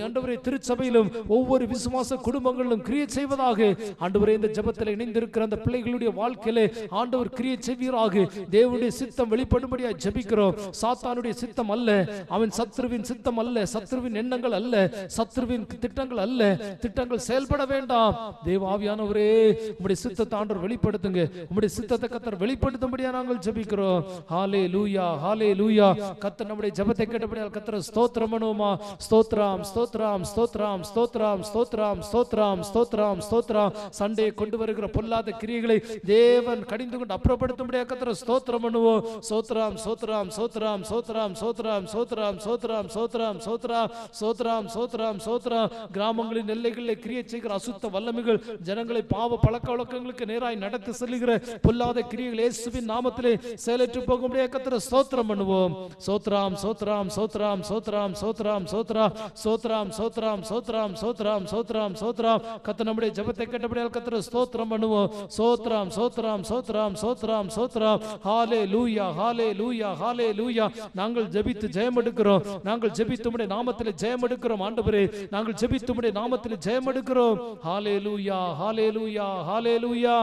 ஆண்டவரே திருச்சபையிலும் ஒவ்வொரு விசுவாச குடும்பங்களிலும் கிரியை செய்வதாக. ஆண்டவரே, இந்த ஜெபத்தில் இணைந்திருக்கிற அந்த பிள்ளைகளுடைய வாழ்க்கையிலே ஆண்டவர் கிரியை செய்வீராக. தேவனுடைய சித்தம் வெளிப்படும்படியாக ஜெபிக்கிறோம். சாத்தானுடைய சித்தம் அல்ல, அவன் சத்ருவின் சித்தம் அல்ல, சத்ருவின் எண்ணங்கள் அல்ல, சத்ருவின் திட்டங்கள் அல்ல. திட்டங்கள் செயல்பட வேண்டாம். தேவ ஆவியானவரே, உம்முடைய சித்தத்தை ஆண்டவர் வெளிப்படுத்துங்க. உம்முடைய சித்தத்தை கர்த்தர் வெளிப்படுத்தும்படியாக நாங்கள் ஜெபிக்கிறோம். ஹல்லேலூயா, ஹல்லேலூயா. கர்த்தர் நம்முடைய ஜெபத்தை கேட்டபடியால் கர்த்தர் ஸ்தோத்திரம் பண்ணுவோமா? ஸ்தோத்திரம், ஸ்தோத்திரம், ஸ்தோத்திரம், ஸ்தோத்திரம், ஸ்தோத்திரம், ஸ்தோத்திரம், ஸ்தோத்திரம், ஸ்தோத்திரம். சண்டையை கொண்டு வருகிற பொல்லாத கிரியைகளை தேவன் கடிந்து கொண்டு அப்புறப்படுத்தும்படியாக கர்த்தர் ஸ்தோத்திரம் பண்ணுவோம். ஸ்தோத்திரம், ஸ்தோத்திரம், ஸ்தோத்திரம், ஸ்தோத்திரம், ஸ்தோத்திரம், ஸ்தோத்திரம், ஸ்தோத்திரம், ஸ்தோத்திரம், ஸ்தோத்திரம், ஸ்தோத்திரம், ஸ்தோத்திரம், ஸ்தோத்திரம். கிராமங்களின் எல்லைகளில் கிரியை செய்கிற அசுத்த வல்லமைகள் ஜனங்களை பாவ பழக்க வழக்கங்களுக்கு நேராய் நடத்தி செல்லுகிற பொல்லாத கிரியைகள் இயேசுவின் நாமத்திலே செயலற்று போகும்படியாக கர்த்தர் ஸ்தோத்திரம் பண்ணுவோம். ஸ்தோத்திரம், ஸ்தோத்திரம், ஸ்தோத்திரம், ஸ்தோத்திரம், ஸ்தோத்திரம், ஸ்தோத்திரம், ஸ்தோத்திரம், ஸ்தோத்திரம், ஸ்தோத்திரம், ஸ்தோத்திரம், ஸ்தோத்திரம், ஸ்தோத்திரம். கர்த்தர் நம்முடைய ஜெபத்தை கேட்டபடியால் கர்த்தர் ஸ்தோத்திரம் பண்ணுவோம். ஸ்தோத்திரம், ஸ்தோத்திரம், ஸ்தோத்திரம், ஸ்தோத்திரம், ஸ்தோத்திரம். ஹல்லேலூயா, ஹல்லேலூயா, ஹல்லேலூயா. நாங்கள் ஜெபித்து ஜெயம் எடுக்கிறோம். நாங்கள் ஜெபித்து உம்முடைய நாமத்திலே ஜெயம் எடுக்கிறோம் ஆண்டவரே. நாங்கள் ஜெபித்து உம்முடைய நாமத்திலே ஜெயம் எடுக்கிறோம். ஹல்லேலூயா, ஹல்லேலூயா, ஹல்லேலூயா.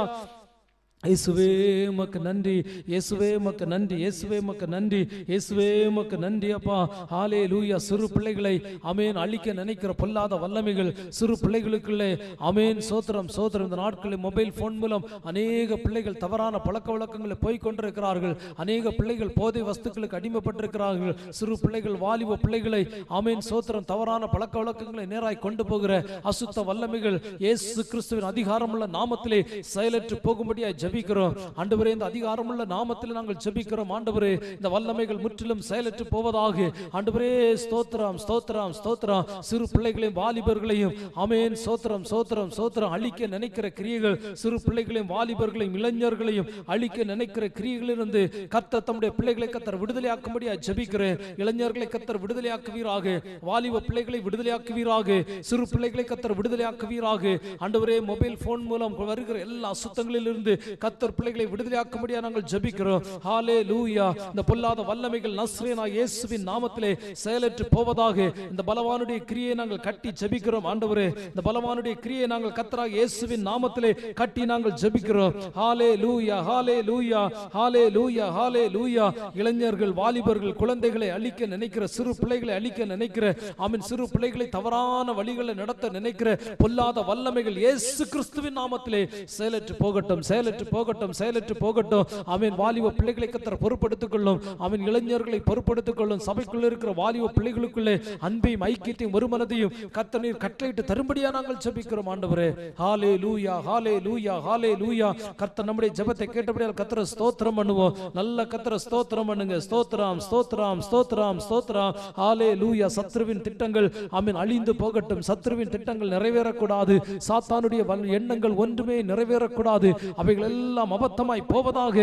இயேசுவே உமக்கு நன்றி, இயேசுவே உமக்கு நன்றி, இயேசுவே உமக்கு நன்றி, இயேசுவே உமக்கு நன்றி அப்பா. ஹல்லேலூயா. சிறு பிள்ளைகளை ஆமென் அழிக்க நினைக்கிற பொல்லாத வல்லமைகள் சிறு பிள்ளைகளுக்குள்ளே ஆமென் சோத்திரம், சோத்திரம். இந்த நாட்களில் மொபைல் போன் மூலம் அநேக பிள்ளைகள் தவறான பழக்க வழக்கங்களை போய் கொண்டிருக்கிறார்கள். அநேக பிள்ளைகள் போதை வஸ்துக்களுக்கு அடிமைப்பட்டிருக்கிறார்கள். சிறு பிள்ளைகள், வாலிப பிள்ளைகளை ஆமென் சோத்திரம் தவறான பழக்க வழக்கங்களை நேராய் கொண்டு போகிற அசுத்த வல்லமைகள் இயேசு கிறிஸ்துவின் அதிகாரமுள்ள நாமத்திலே செயலற்று போகும்படியா ஜெபிக்கிறோம் ஆண்டவரே. இந்த அதிகாரமுள்ள நாமத்தில் நாங்கள் ஜெபிக்கிறோம் ஆண்டவரே. இந்த வல்லமைகள் முற்றிலும் செயலற்று போவதாக ஆண்டவரே. ஸ்தோத்திரம், ஸ்தோத்திரம், ஸ்தோத்திரம். சிறு பிள்ளைகளையும் வாலிபர்களையும் ஆமென் சோத்திரம், சோத்திரம், சோத்திரம் அழிக்க நினைக்கிற கிரியைகள் சிறு பிள்ளைகளையும் வாலிபர்களையும் இளைஞர்களையும் அழிக்க நினைக்கிற கிரியைகளிலிருந்து கர்த்தர் தம்முடைய பிள்ளைகளை கர்த்தர் விடுதலையாக்கும்படியா ஜெபிக்கிறேன். இளைஞர்களை கர்த்தர் விடுதலையாக்குவீராக, வாலிப பிள்ளைகளை விடுதலையாக்குவீராக, சிறு பிள்ளைகளை கர்த்தர் விடுதலையாக்குவீராக ஆண்டவரே. மொபைல் போன் மூலம் வருகிற எல்லா அசுத்தங்களிலிருந்து கர்த்தர் பிள்ளைகளை விடுதலையாக்கும்படியா நாங்கள் ஜெபிக்கிறோம். ஹல்லேலூயா. இந்த பொல்லாத வல்லமைகள் நஸ்ரேனாகிய இயேசுவின் நாமத்திலே செயலற்று போவதாக இந்த பலவானுடைய கிரியை நாங்கள் கட்டி ஜெபிக்கிறோம். ஆண்டவரே, இந்த பலவானுடைய கிரியை நாங்கள் கர்த்தராகிய இயேசுவின் நாமத்திலே கட்டி நாங்கள் ஜெபிக்கிறோம். ஹல்லேலூயா, ஹல்லேலூயா, ஹல்லேலூயா, ஹல்லேலூயா. இளைஞர்கள், வாலிபர்கள், குழந்தைகளை அழிக்க நினைக்கிற, சிறு பிள்ளைகளை அழிக்க நினைக்கிற, ஆமென், சிறு பிள்ளைகளை தவறான வழிகளை நடத்த நினைக்கிற பொல்லாத வல்லமைகள் இயேசு கிறிஸ்துவின் நாமத்திலே செயலற்று போகட்டும், செயலற்று போகட்டும், செயலற்று போகட்டும். ஆமென். வாலிப பிள்ளைகளை கர்த்தர் பொறுப்படுத்திக் கொள்ளும். ஆமென். இளைஞர்களை பொறுப்படுத்திக் கொள்ளும். சபைக்குள்ள இருக்கிற வாலிப பிள்ளைகளுக்குள்ளே அன்பையும் ஐக்கியத்தையும் ஒருமனதையும் கர்த்தர் நீர் கட்டளையிட்டு தரும்படியா நாங்கள் ஜெபிக்கிறோம். ஆண்டவரே, ஹல்லேலூயா, ஹல்லேலூயா, ஹல்லேலூயா. கர்த்தர் நம்முடைய ஜெபத்தை கேட்டபடியால் கர்த்தரை ஸ்தோத்திரம் பண்ணுவோம். நல்ல கர்த்தரை ஸ்தோத்திரம் பண்ணுங்க. ஸ்தோத்திரம், ஸ்தோத்திரம், ஸ்தோத்திரம், ஸ்தோத்திரம். ஹல்லேலூயா. சத்ருவின் திட்டங்கள் ஆமென் அழிந்து போகட்டும். சத்ருவின் திட்டங்கள் நிறைவேறக்கூடாது. சாத்தானுடைய எண்ணங்கள் ஒன்றுமே நிறைவேறக்கூடாது. அவைகள் எல்லாம் அபத்தமாய் போவதாக.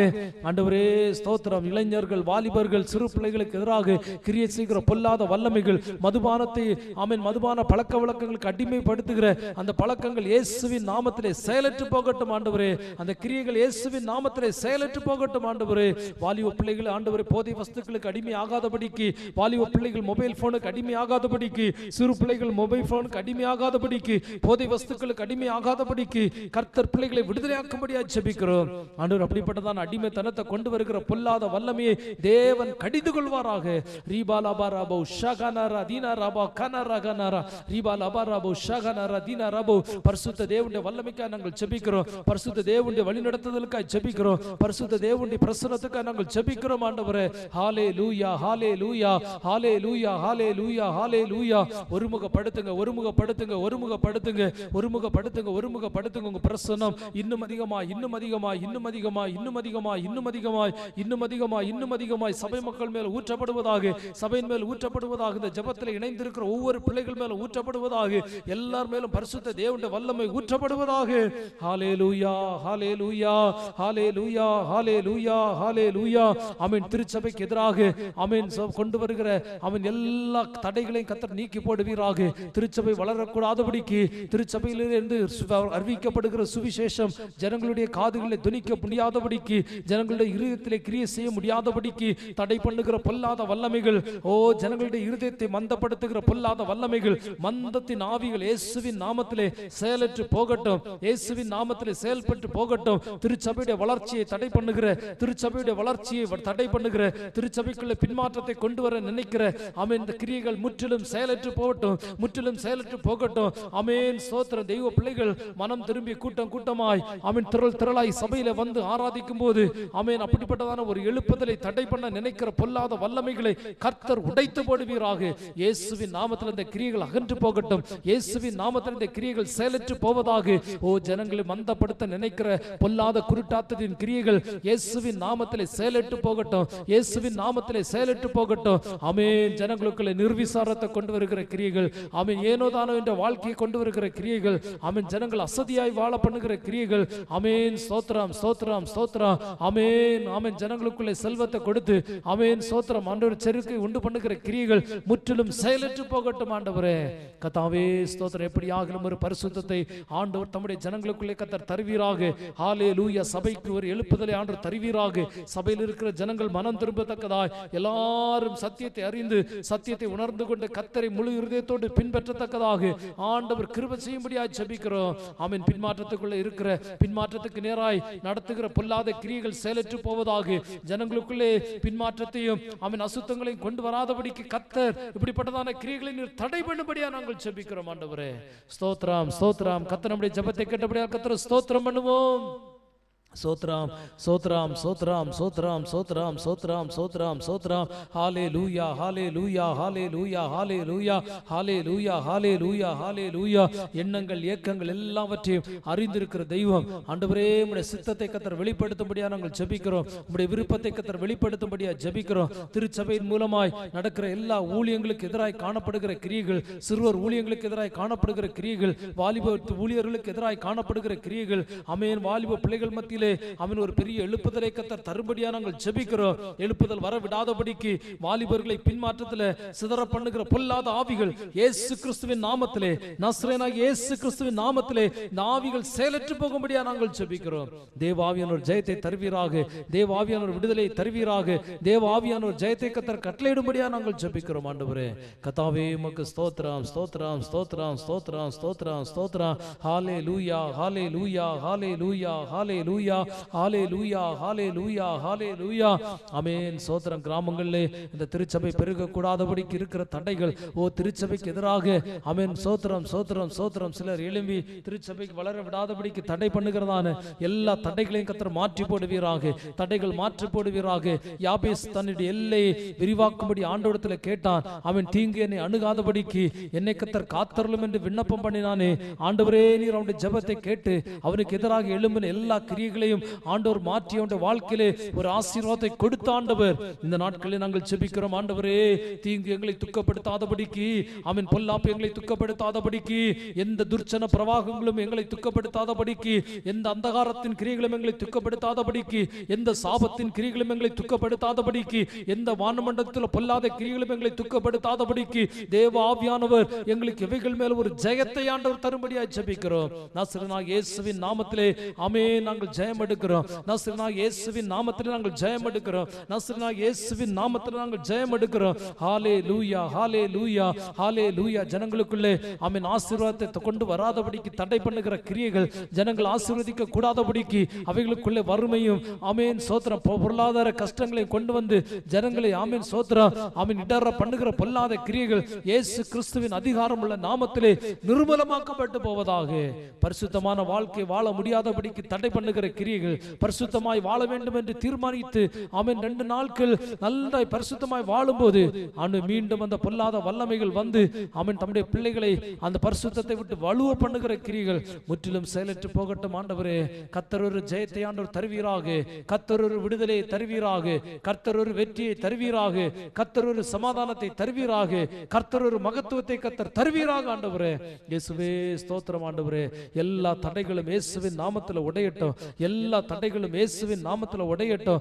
ஆண்டவரே ஸ்தோத்திரம். இளைஞர்கள், வாலிபர்கள், சிறு பிள்ளைகளுக்கு எதிராக கிரியை செய்கிற பொல்லாத வல்லமைகள், மதுபானத்தை ஆமென், மதுபான பழக்க வழக்கங்களுக்கு அடிமைப்படுத்துகிற அந்த பழக்கங்கள் இயேசுவின் நாமத்திலே செயலற்று போகட்டும். ஆண்டவரே, அந்த கிரியைகள் இயேசுவின் நாமத்திலே செயலற்று போகட்டும். ஆண்டவரே, வாலிப பிள்ளைகள் ஆண்டவரே போதை வஸ்துக்களுக்கு அடிமை ஆகாதபடிக்கு, வாலிப பிள்ளைகள் மொபைல் போனுக்கு அடிமை ஆகாதபடிக்கு, சிறு பிள்ளைகள் மொபைல் போனுக்கு அடிமை ஆகாதபடிக்கு, போதை வஸ்துக்களுக்கு அடிமை ஆகாதபடிக்கு கர்த்தர் பிள்ளைகளை விடுதலையாக்கும்படியா ஜெபிக்கிறோம். ஆண்டவர் அப்படிப்பட்டதான் அடிமைத்தனத்தை கொண்டு வருகிற பொல்லாத வல்லமையை தேவன் கடிந்து கொள்வாராக. ரீபாலாபாராபோ ஷகனரா தீனராபா கனரகனரா ரீபாலாபாராபோ ஷகனரா தீனராபோ. பரிசுத்த தேவனுடைய வல்லமைக்காக நாங்கள் ஜெபிக்கிறோம். பரிசுத்த தேவனுடைய வழிநடத்துதலுக்காக ஜெபிக்கிறோம். பரிசுத்த தேவனுடைய பிரசன்னத்துக்காக நாங்கள் ஜெபிக்கிறோம். ஆண்டவரே, ஹல்லேலூயா, ஹல்லேலூயா, ஹல்லேலூயா, ஹல்லேலூயா, ஹல்லேலூயா. ஒருமுகப்படுத்துங்க, ஒருமுகப்படுத்துங்க, ஒருமுகப்படுத்துங்க, ஒருமுகப்படுத்துங்க, ஒருமுகப்படுத்துங்க. உங்க பிரசன்னம் இன்னும் அதிகமாய், இன்னும் அதிகமாய், இன்னும் அதிகமாய், இன்னும் அதிகமாய், இன்னும் அதிகமாய், இன்னும் அதிகமாய், இன்னும் அதிகமாய் சபை மக்கள் மேல் ஊற்றப்படுவதாக, சபையின் மேல் ஊற்றப்படுவதாக, இந்த ஜெபத்தில் இணைந்திருக்கிற ஒவ்வொரு பிள்ளைகள் மேலும் ஊற்றப்படுவதாக, எல்லார் மேலும் பரிசுத்த தேவனுடைய வல்லமை ஊற்றப்படுவதாக. ஹல்லேலூயா, ஹல்லேலூயா, ஹல்லேலூயா, ஹல்லேலூயா, ஹல்லேலூயா. ஆமென். திருச்சபைக்கு எதிராக ஆமென் கொண்டு வருகிற ஆமென் எல்லா தடைகளையும் கர்த்தர் நீக்கி போடுவீராக. திருச்சபை வளரக்கூடாதபடிக்கு, திருச்சபையிலிருந்து அறிவிக்கப்படுகிற சுவிசேஷம் ஜனங்களுடைய காதுகளை துணிக்க முடியாதபடிக்கு, ஜனங்களுடைய இருதயத்திலே கிரியை செய்ய முடியாதபடிக்கு தடை பண்ணுகிற பொல்லாத வல்லமைகள், ஓ ஜனங்களுடைய இருதயத்தை மந்தப்படுத்துகிற பொல்லாத வல்லமைகள், மந்தத்தின் ஆவிகள் இயேசுவின் நாமத்திலே செயலற்று போகட்டும். இயேசுவின் நாமத்திலே செயல்பட்டு போகட்டும். திருச்சபையுடைய வளர்ச்சியை தடை பண்ணுகிற, திருச்சபையுடைய வளர்ச்சியை தடை பண்ணுகிற, திருச்சபைக்குள்ள பின்மாற்றத்தை கொண்டு வர நினைக்கிற ஆமென் இந்த கிரியைகள் முற்றிலும் செயலற்று போகட்டும், முற்றிலும் செயலற்று போகட்டும். ஆமென். ஸ்தோத்திரம். தெய்வ பிள்ளைகள் மனம் திரும்பி கூட்டம் கூட்டமாய் ஆமென் திரள் திரளாய் சபையில வந்து ஆராதிக்கும் போது ஆமென் அப்படிப்பட்டதான ஒரு எழுப்புதலை தடை பண்ண நினைக்கிற பொல்லாத வல்லமைகளை கர்த்தர் உடைத்து போடுவீராக. இயேசுவின் நாமத்தில் இந்த கிரியைகள் அகன்று போகட்டும். இயேசுவின் நாமத்தில் இந்த கிரியைகள் செயலற்று போவதாக. ஓ ஜனங்களை மந்தப்படுத்த நினைக்கிற பொல்லாத குருட்டாத்தத்தின் கிரியைகள் இயேசுவின் நாமத்திலே செயலற்று போகட்டும். இயேசுவின் நாமத்திலே செயலற்று போகட்டும். ஆமென். ஜனங்களுக்குள்ள நிர்விசாரத்தை கொண்டு வருகிற கிரியைகள், ஆமென் ஏனோதானோ என்ற வாழ்க்கையை கொண்டு வருகிற கிரியைகள், ஆமென் ஜனங்கள் அசதியாய் வாழ பண்ணுகிற கிரியைகள், ஆமென் ஸ்தோத்திரம், ஸ்தோத்திரம், ஸ்தோத்திரம். ஆமென், ஆமென் ஜனங்களுக்குள்ளே செல்வத்தை கொடுத்து ஆமென் ஸ்தோத்திரம் ஆண்டவர் செருக்கை உண்டு பண்ணுகிற கிரியைகள் முற்றிலும் செயலற்று போகட்டும். ஆண்டவரே கர்த்தாவே ஸ்தோத்திரம். எப்படியாகிலும் ஒரு பரிசுத்தத்தை ஆண்டவர் தம்முடைய ஜனங்களுக்குள்ளே கர்த்தர் தருவீராக. ஹல்லேலூயா. சபைக்கு ஒரு எழுப்புதலை ஆண்டவர் தருவீராக. சபையில் இருக்கிற ஜனங்கள் மனம் திரும்பத்தக்கதாய், எல்லாரும் சத்தியத்தை அறிந்து சத்தியத்தை உணர்ந்து கொண்டு கர்த்தரை முழு இருதயத்தோடு பின்பற்றத்தக்கதாக ஆண்டவர் கிருபை செய்யும்படியாய் ஜெபிக்கிறோம். ஆமென். பின்மாற்றத்துக்குள்ள இருக்கிற, பின்மாற்றத்துக்கு நேராய் நடத்துகிற பொல்லாத கிரியைகள் செயலற்று போவதாக. ஜனங்களுக்குள்ளே பின்மாற்றத்தையும் ஆமென் அசுத்தங்களையும் கொண்டு வராதபடிக்கு கர்த்தர் இப்படிப்பட்டதான கிரியைகளை நீர் தடை பண்ணும்படியா நாங்கள் ஜெபிக்கிறோம். ஆண்டவரே ஸ்தோத்திரம், ஸ்தோத்திரம். கர்த்தர் நம்முடைய ஜெபத்தை கேட்டபடியா கர்த்தர் ஸ்தோத்திரம் பண்ணுவோம். சோத்ராம், சோத்ராம், சோத்ராம், சோத்ராம், சோத்ராம், சோத்ராம், சோத்ராம், சோத்ராம். ஹல்லேலூயா, ஹல்லேலூயா, ஹல்லேலூயா, ஹல்லேலூயா, ஹல்லேலூயா, ஹல்லேலூயா, ஹல்லேலூயா. எண்ணங்கள், ஏக்கங்கள் எல்லாவற்றையும் அறிந்திருக்கிற தெய்வம் ஆண்டவரே, உம்முடைய சித்தத்தை கர்த்தர் வெளிப்படுத்தும்படியா நாங்கள் ஜெபிக்கிறோம். உம்முடைய விருப்பத்தை கர்த்தர் வெளிப்படுத்தும்படியா ஜெபிக்கிறோம். திருச்சபையின் மூலமாய் நடக்கிற எல்லா ஊழியங்களுக்கு எதிராய் காணப்படுகிற கிரியைகள், சிறுவர் ஊழியங்களுக்கு எதிராய் காணப்படுகிற கிரியைகள், வாலிப ஊழியர்களுக்கு எதிராய் காணப்படுகிற கிரியைகள், ஆமென் வாலிப பிள்ளைகள் மத்தியில் நாட்களிலே அவன் ஒரு பெரிய எழுப்புதலை கர்த்தர் தரும்படியா நாங்கள் ஜெபிக்கிறோம். எழுப்புதல் வர விடாதபடிக்கு வாலிபர்களை பின்மாற்றத்தில் சிதற பண்ணுகிற பொல்லாத ஆவிகள் இயேசு கிறிஸ்துவின் நாமத்திலே, நசரேயனாகிய இயேசு கிறிஸ்துவின் நாமத்திலே இந்த ஆவிகள் செயலற்று போகும்படியா நாங்கள் ஜெபிக்கிறோம். தேவாவியானவர் ஜெயத்தை தருவீராக, தேவாவியானவர் விடுதலை தருவீராக, தேவாவியானவர் ஜெயத்தை கர்த்தர் கட்டளையிடும்படியா நாங்கள் ஜெபிக்கிறோம். ஆண்டவரே கர்த்தாவே உமக்கு ஸ்தோத்திரம், ஸ்தோத்திரம், ஸ்தோத்திரம், ஸ்தோத்திரம், ஸ்தோத்திரம், ஸ்தோத்திரம். ஹல்லேலூயா, ஹல்லேலூயா, ஹல்லேலூயா, ஹல்லேலூயா, ஹல்லேலூயா, ஹல்லேலூயா, ஹல்லேலூயா. ஆமென். ஸ்தோத்திரம். கிராமங்களிலே இந்த திருச்சபை பெருக கூடாதபடிக்கு இருக்கிற தடைகள், திருச்சபைக்கு எதிராக ஆமென் ஸ்தோத்திரம், ஸ்தோத்திரம், ஸ்தோத்திரம். சிலர் எழும்பி திருச்சபைக்கு வளர விடாதபடிக்கு தடை பண்ணுகிறதான எல்லா தடைகளையும் கர்த்தர் மாற்றி போடுவீராக, தடைகள் மாற்றி போடுவீராக. யாபேஸ் தன்னுடைய எல்லையை விரிவாக்கும்படி ஆண்டவரிடத்தில் கேட்டான். அவன் தீங்கு என்னை அணுகாதபடிக்கு என்னை கர்த்தர் காத்தருளும் என்று விண்ணப்பம் பண்ணினானே. ஆண்டவரே நீர் அவனுடைய ஜெபத்தை கேட்டு அவனுக்கு எதிராக எழும்பின எல்லா கிரியைகளையும் ஆண்டவர் மாற்றி அவனுடைய வாழ்க்கையிலே ஒரு ஆசீர்வாதத்தை கொடுத்த ஆண்டவர். இந்த நாட்களில் நாங்கள் ஜெபிக்கிறோம். ஆண்டவரே தீங்கு எங்களை துக்கப்படுத்தாதபடிக்கு, அவன் பொல்லாப்பு எங்களை துக்கப்படுத்தாதபடிக்கு, எந்த துர்ச்சன பிரவாகங்களும் எங்களை துக்கப்படுத்தாதபடிக்கு, எந்த அந்தகாரத்தின் கிரியைகளும் எங்களை துக்கப்படுத்தாதபடிக்கு, எந்த சாபத்தின் கிரியைகளும் எங்களை துக்கப்படுத்தாதபடிக்கு, எந்த வானமண்டலத்தில் பொல்லாத கிரியைகளும் எங்களை துக்கப்படுத்தாதபடிக்கு தேவ ஆவியானவர் எங்களுக்கு இவைகள் மேல் ஒரு ஜெயத்தை ஆண்டவர் தரும்படியாய் ஜெபிக்கிறோம். நசரேயனாகிய இயேசுவின் நாமத்திலே ஆமென் நாங்கள் ஜெயம் எடுக்கிறோம். நசரேயனாகிய இயேசுவின் நாமத்திலே நாங்கள் ஜெயம் எடுக்கிறோம். நசரேயனாகிய இயேசுவின் நாமத்திலே நாங்கள் ஜெயம் எடுக்கிறோம். ஹல்லேலூயா, ஹல்லேலூயா, ஹல்லேலூயா. ஜனங்களுக்குள்ளே ஆமென் ஆசீர்வாதத்தை கொண்டு வராதபடிக்கு தடை பண்ணுகிற கிரியைகள், ஜனங்கள் ஆசீர்வதிக்க கூடாதபடிக்கு அவைகளுக்குள்ளே வறுமையும் ஆமென் ஸ்தோத்திரம் பொருளாதார கஷ்டங்களை கொண்டு வந்து ஜனங்களை ஆமென் ஸ்தோத்திரம் ஆமென் இடற பண்ணுகிற பொல்லாத கிரியைகள் இயேசு கிறிஸ்துவின் அதிகாரம் உள்ள நாமத்திலே நிர்மூலமாக்கப்பட்டு போவதாக. பரிசுத்தமான வாழ்க்கை வாழ முடியாதபடிக்கு தடை பண்ணுகிற கிரியைகள், பரிசுத்தமாய் வாழ வேண்டும் என்று தீர்மானித்து ஆமென் 2 நாட்கள் நன்றாய் பரிசுத்தமாய் வாழும்போது மீண்டும் அந்த பொல்லாத வல்லமைகள் வந்து ஆமென் தம்முடைய பிள்ளைகளை அந்த பரிசுத்தத்தை விட்டு வலுவ பண்ணுகிற கிரியைகள் முற்றிலும் செயலற்று போகட்டும். ஆண்டவரே கர்த்தர் ஒரு ஜெயத்தை ஆண்டவர் தருவீராக, கர்த்தர் ஒரு விடுதலை தருவீராக, கர்த்தர் ஒரு வெற்றியை தருவீராக, கர்த்தர் ஒரு சமாதானத்தை தருவீராக, கர்த்தர் ஒரு மகத்துவத்தை கர்த்தர் தருவீராக. ஆண்டவரே இயேசுவே ஸ்தோத்திரம். ஆண்டவரே எல்லா தடைகளும் இயேசுவின் நாமத்தில் உடையட்டும், எல்லா தடைகளும் இயேசுவின் நாமத்தில் உடையட்டும்,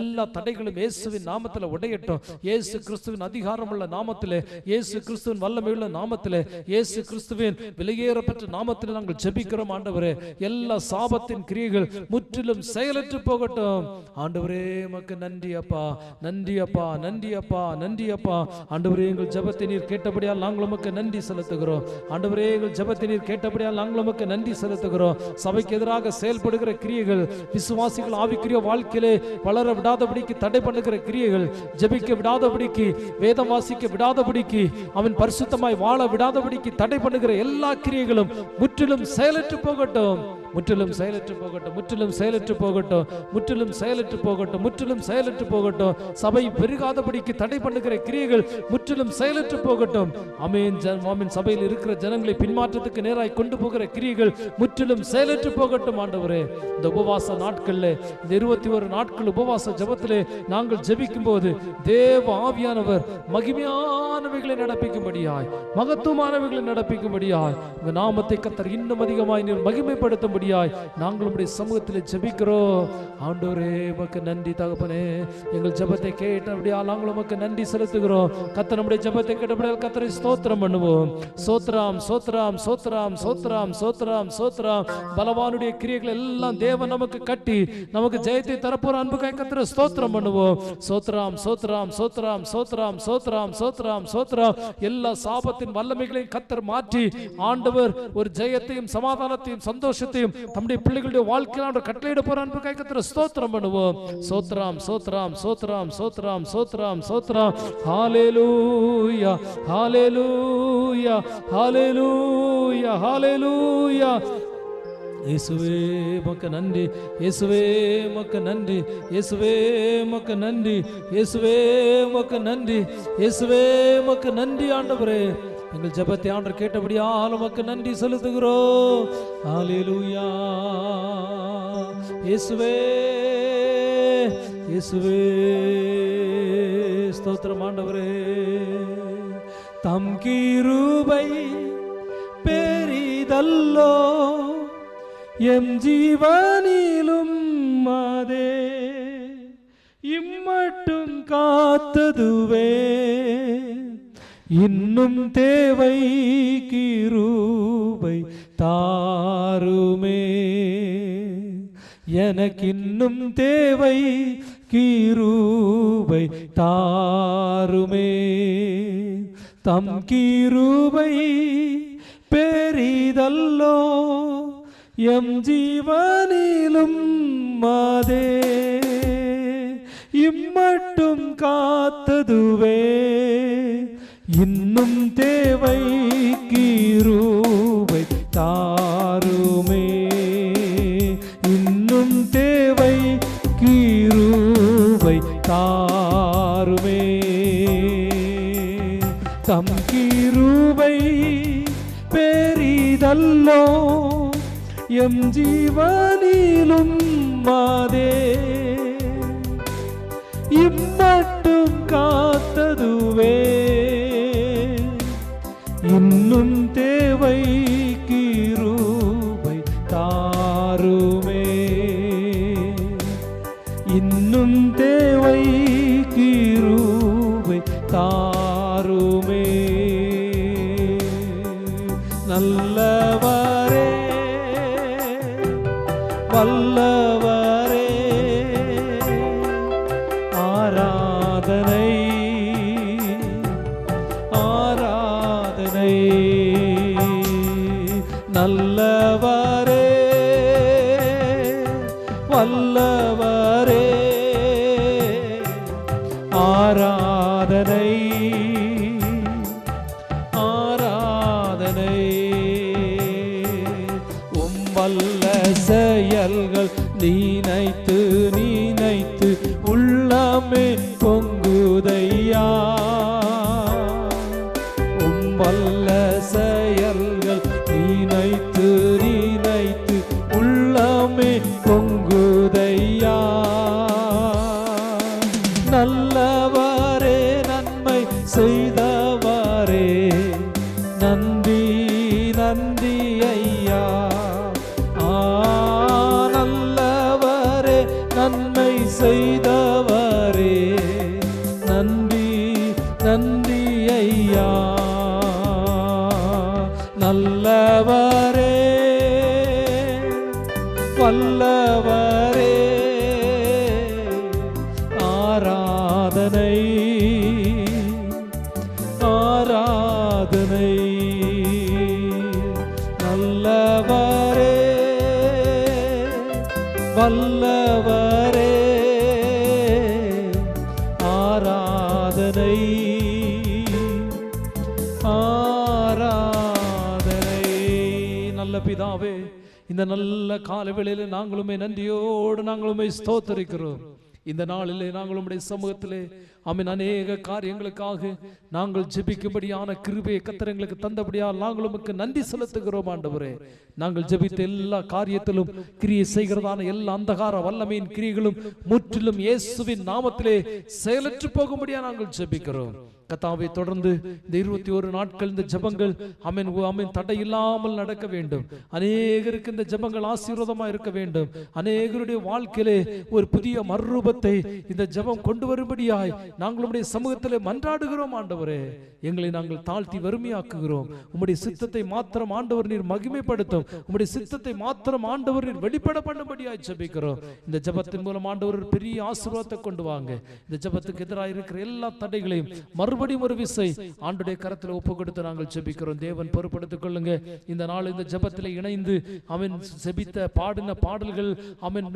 எல்லா தடைகளும் இயேசுவின் நாமத்தில் உடையட்டும். இயேசு கிறிஸ்துவின் அதிகாரம் உள்ள நாமத்திலே, இயேசு கிறிஸ்துவின் வல்லமை உள்ள நாமத்திலே, இயேசு கிறிஸ்துவின் விலையேறப்பட்ட நாமத்தில் நாங்கள் ஜெபிக்கிறோம். ஆண்டவரே எல்லா சாபத்தின் கிரியைகள் முற்றிலும் செயலற்று போகட்டும். ஆண்டவரே உமக்கு நன்றி அப்பா, நன்றி அப்பா, நன்றி அப்பா, நன்றி அப்பா. ஆண்டவரே எங்கள் ஜெபத்தை நீர் கேட்டபடியால் நாங்கள் உமக்கு நன்றி செலுத்துகிறோம். ஆண்டவரே எங்கள் ஜெபத்தை நீர் கேட்டபடியால் நாங்கள் உமக்கு நன்றி செலுத்துகிறோம். சபைக்கு எதிராக செயல்படுகிற கிரியைகள், விசுவாசிகள் ஆவிக்குரிய வாழ்க்கையிலே வளர விடாதபடிக்கு தடை பண்ணுகிற கிரியைகள், ஜெபிக்க விடாதபடிக்கு, வேதம் வாசிக்க விடாதபடிக்கு, அவன் பரிசுத்தமாய் வாழ விடாதபடிக்கு தடை பண்ணுகிற எல்லா கிரியைகளும் முற்றிலும் செயலற்று போகட்டும், முற்றிலும் செயலற்று போகட்டும், முற்றிலும் செயலற்று போகட்டும், முற்றிலும் செயலற்று போகட்டும், முற்றிலும் செயலற்று போகட்டும். சபை பெருகாதபடிக்கு தடை பண்ணுகிற கிரியைகள் முற்றிலும் செயலற்று போகட்டும். ஆமென். ஆமென். சபையில் இருக்கிற ஜனங்களை பின்மாற்றத்துக்கு நேராய் கொண்டு போகிற கிரியைகள் முற்றிலும் செயலற்று போகட்டும். ஆண்டவரே இந்த உபவாச நாட்கள்ல, இந்த 21 நாட்கள் உபவாச ஜெபத்திலே நாங்கள் ஜெபிக்கும் போது தேவ ஆவியானவர் மகிமையானவைகளை நடப்பிக்கும்படியாய், மகத்துவமானவைகளை நடப்பிக்கும்படியாய், உங்க நாமத்தை கர்த்தர் இன்னும் அதிகமாய் நீர் மகிமைப்படுத்தும்படியாய் நாங்கள் உம்முடைய சமூகத்தில் ஜெபிக்கிறோம். ஆண்டவரே உமக்கு நன்றி தகப்பனே. எங்கள் ஜெபத்தை கேட்டபடியால் நாங்கள் உமக்கு நன்றி செலுத்துகிறோம். கர்த்தர் நம்முடைய ஜெபத்தை கேட்டபடியால் கர்த்தரை ஸ்தோத்திரம் பண்ணுவோம். சோத்ராம், சோத்ராம், சோத்ராம், சோத்ராம், சோத்ராம், சோத்ராம். பலவானுடைய கிரியைகள் எல்லாம் தேவன் நமக்கு கட்டி நமக்கு ஜெயத்தை தரப்போற அன்புக்காய் கர்த்தரை ஸ்தோத்திரம் பண்ணுவோம். சோத்ராம், சோத்ராம், சோத்ராம், சோத்ராம், சோத்ராம், சோத்ராம், சோத்ராம். எல்லா சாபத்தின் வல்லமைகளையும் கர்த்தர் மாற்றி ஆண்டவர் ஒரு ஜெயத்தையும் சமாதானத்தையும் சந்தோஷத்தையும் தம்முடைய பிள்ளைகளுடைய வாழ்க்கையில் கட்டளையிட போற அன்புக்காய் கர்த்தரை ஸ்தோத்திரம் பண்ணுவோம். சோத்ராம், சோத்ராம், சோத்ராம், சோத்ராம், சோத்ராம், சோத்ராம். ஹல்லேலூயா, ஹல்லேலூயா, ஹல்லேலூயா, ஹல்லேலூயா. இயேசுவே உமக்கு நன்றி, இயேசுவே உமக்கு நன்றி, இயேசுவே உமக்கு நன்றி, இயேசுவே உமக்கு நன்றி, இயேசுவே உமக்கு நன்றி. ஆண்டவரே எங்கள் ஜெபத்தை ஆண்டவர் கேட்டபடியால் உமக்கு நன்றி செலுத்துகிறோம். ஹல்லேலூயா. இயேசுவே, இயேசுவே ஸ்தோத்திரம். ஆண்டவரே தம் கிருபை பெரிதல்லோ, எம் ஜீவனிலும் அதே இம்மட்டும் காத்ததுவே இன்னும் தேவை கிருபை தாருமே எனக்கின்னும் தேவை கிருபை தாருமே தம் கிருபை பெரிதல்லோ எம் ஜீவனிலும் அதே இம்மட்டும் காத்ததுவே இன்னும் தேவை கிருபை தாருமே இன்னும் தேவை கிருபை தாருமே தம் கிருபை பெரிதல்லோ எம் ஜீவனிலும் அதே இம்மட்டும் காத்ததுவே இன்னும் தேவை கிருபை தாருமே இன்னும் தேவை கிருபை தாருமே நல்லவரே வல்லவரே ஆராதனை ஆராதனை நல்லவரே வல்லவரே ஆராதனை ஆராதனை வல்ல செயல்கள் நினைத்து நினைத்து உள்ளமே பொங்குதையா வல்ல செயல்கள் நினைத்து நினைத்து உள்ளமே பொங்குதையா நல்லவரே நன்மை செய்தவரே நன்றி நன்றி ஐயா நல்லவரே நன்மை செய்தவரே நன்றி நன்றி ஐயா நல்லவரே வல்லவரே ஆராதனை ஆராதனை நல்லவரே வல்லவரே ஆராதனை ஆராதனை நல்ல பிதாவே இந்த நல்ல காலவேளையிலே நாங்களுமே நன்றியோடு நாங்களுமே ஸ்தோத்திரிக்கிறோம் இந்த நாளிலே நாங்கள் உம்முடைய சமூகத்திலே ஆமென் அநேக காரியங்களுக்காக நாங்கள் ஜெபிக்கும்படியான கிருபையை கர்த்தர் எங்களுக்கு தந்தபடியால் நாங்கள் உமக்கு நன்றி செலுத்துகிறோம் ஆண்டவரே நாங்கள் ஜெபித்த எல்லா காரியத்திலும் கிரியை செய்கிறதான எல்லா அந்தகார வல்லமையின் கிரியைகளும் முற்றிலும் இயேசுவின் நாமத்திலே செயலற்று போகும்படியா நாங்கள் ஜெபிக்கிறோம் கர்த்தாவே தொடர்ந்து இந்த 21 நாட்கள் இந்த ஜெபங்கள் ஆமென் ஆமென் தடை இல்லாமல் நடக்க வேண்டும் அநேகருக்கு இந்த ஜெபங்கள் ஆசீர்வாதமாக இருக்க வேண்டும் அநேகருடைய வாழ்க்கையிலே ஒரு புதிய மறுரூபத்தை இந்த ஜெபம் கொண்டு வரும்படியாய் நாங்கள் உம்முடைய சமூகத்திலே மன்றாடுகிறோம் ஆண்டவரே எங்களை நாங்கள் தாழ்த்தி வறுமையாக்குகிறோம் உம்முடைய சித்தத்தை மாத்திரம் ஆண்டவர் நீர் மகிமைப்படுத்தும் உம்முடைய சித்தத்தை மாத்திரம் ஆண்டவர் நீர் வெளிப்பட பண்ணும்படியாய் ஜெபிக்கிறோம் இந்த ஜெபத்தின் மூலம் ஆண்டவர் பெரிய ஆசீர்வாதத்தை கொண்டு வாங்க இந்த ஜெபத்துக்கு எதிராக இருக்கிற எல்லா தடைகளையும் மறுபடியும் ஒரு விசை ஆண்டுடைய கரத்தில் ஒப்பு கொடுத்து நாங்கள் ஜெபிக்கிறோம் தேவன் பொறுப்படுத்திக் கொள்ளுங்க இந்த நாள் இந்த ஜெபத்தில் இணைந்து அவன் ஜெபித்த பாடின பாடல்கள் அவன்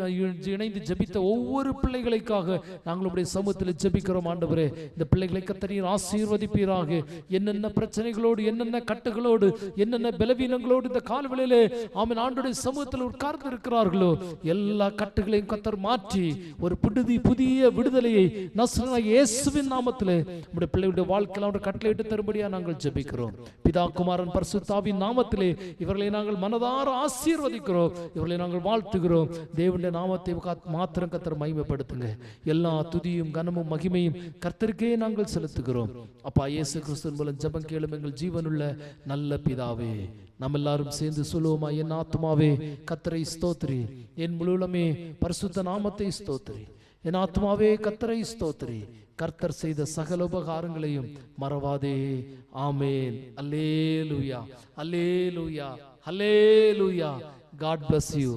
இணைந்து ஜெபித்த ஒவ்வொரு பிள்ளைகளுக்காக நாங்கள் உடைய சமூகத்தில் ஜெபிக்கிறோம் ஆண்டவரே இந்த பிள்ளைகளை கர்த்தர் ஆசீர்வதிப்பீராக என்னென்ன பிரச்சனைகளோடு என்னென்ன கட்டுகளோடு என்னென்ன பலவீனங்களோடு இந்த காலவெளியிலே ஆமென் ஆண்டுடைய சமூகத்தில் உட்கார்ந்து இருக்கிறார்களோ எல்லா கட்டுகளையும் கர்த்தர் மாற்றி ஒரு புதிய விடுதலையை நஸ்ரேனாகிய இயேசுவின் நாமத்திலே உம்முடைய பிள்ளைகளுக்கு பிள்ளைகளுடைய வாழ்க்கையில் அவர் கட்டளையிட்டு தரும்படியா நாங்கள் ஜெபிக்கிறோம். பிதா குமாரன் பரிசுத்தாவின் நாமத்திலே இவர்களை நாங்கள் மனதார ஆசீர்வதிக்கிறோம், இவர்களை நாங்கள் வாழ்த்துகிறோம். தேவனுடைய நாமத்தை மாத்திரம் கர்த்தர் மகிமைப்படுத்துங்க. எல்லா துதியும் கனமும் மகிமையும் கர்த்தருக்கே நாங்கள் செலுத்துகிறோம். அப்பா இயேசு கிறிஸ்துவின் மூலம் ஜெபம் கேளும் எங்கள் ஜீவனுள்ள நல்ல பிதாவே. நாம் எல்லாரும் சேர்ந்து சொல்லுவோமா? என் ஆத்துமாவே கர்த்தரை ஸ்தோத்திரி, என் முழுவதுமே பரிசுத்த நாமத்தை ஸ்தோத்திரி. என் ஆத்துமாவே கர்த்தரை ஸ்தோத்திரி, கர்த்தர் செய்த சகல உபகாரங்களையும் மறவாதே. ஆமென். அல்லேலூயா, அல்லேலூயா, அல்லேலூயா. God bless you.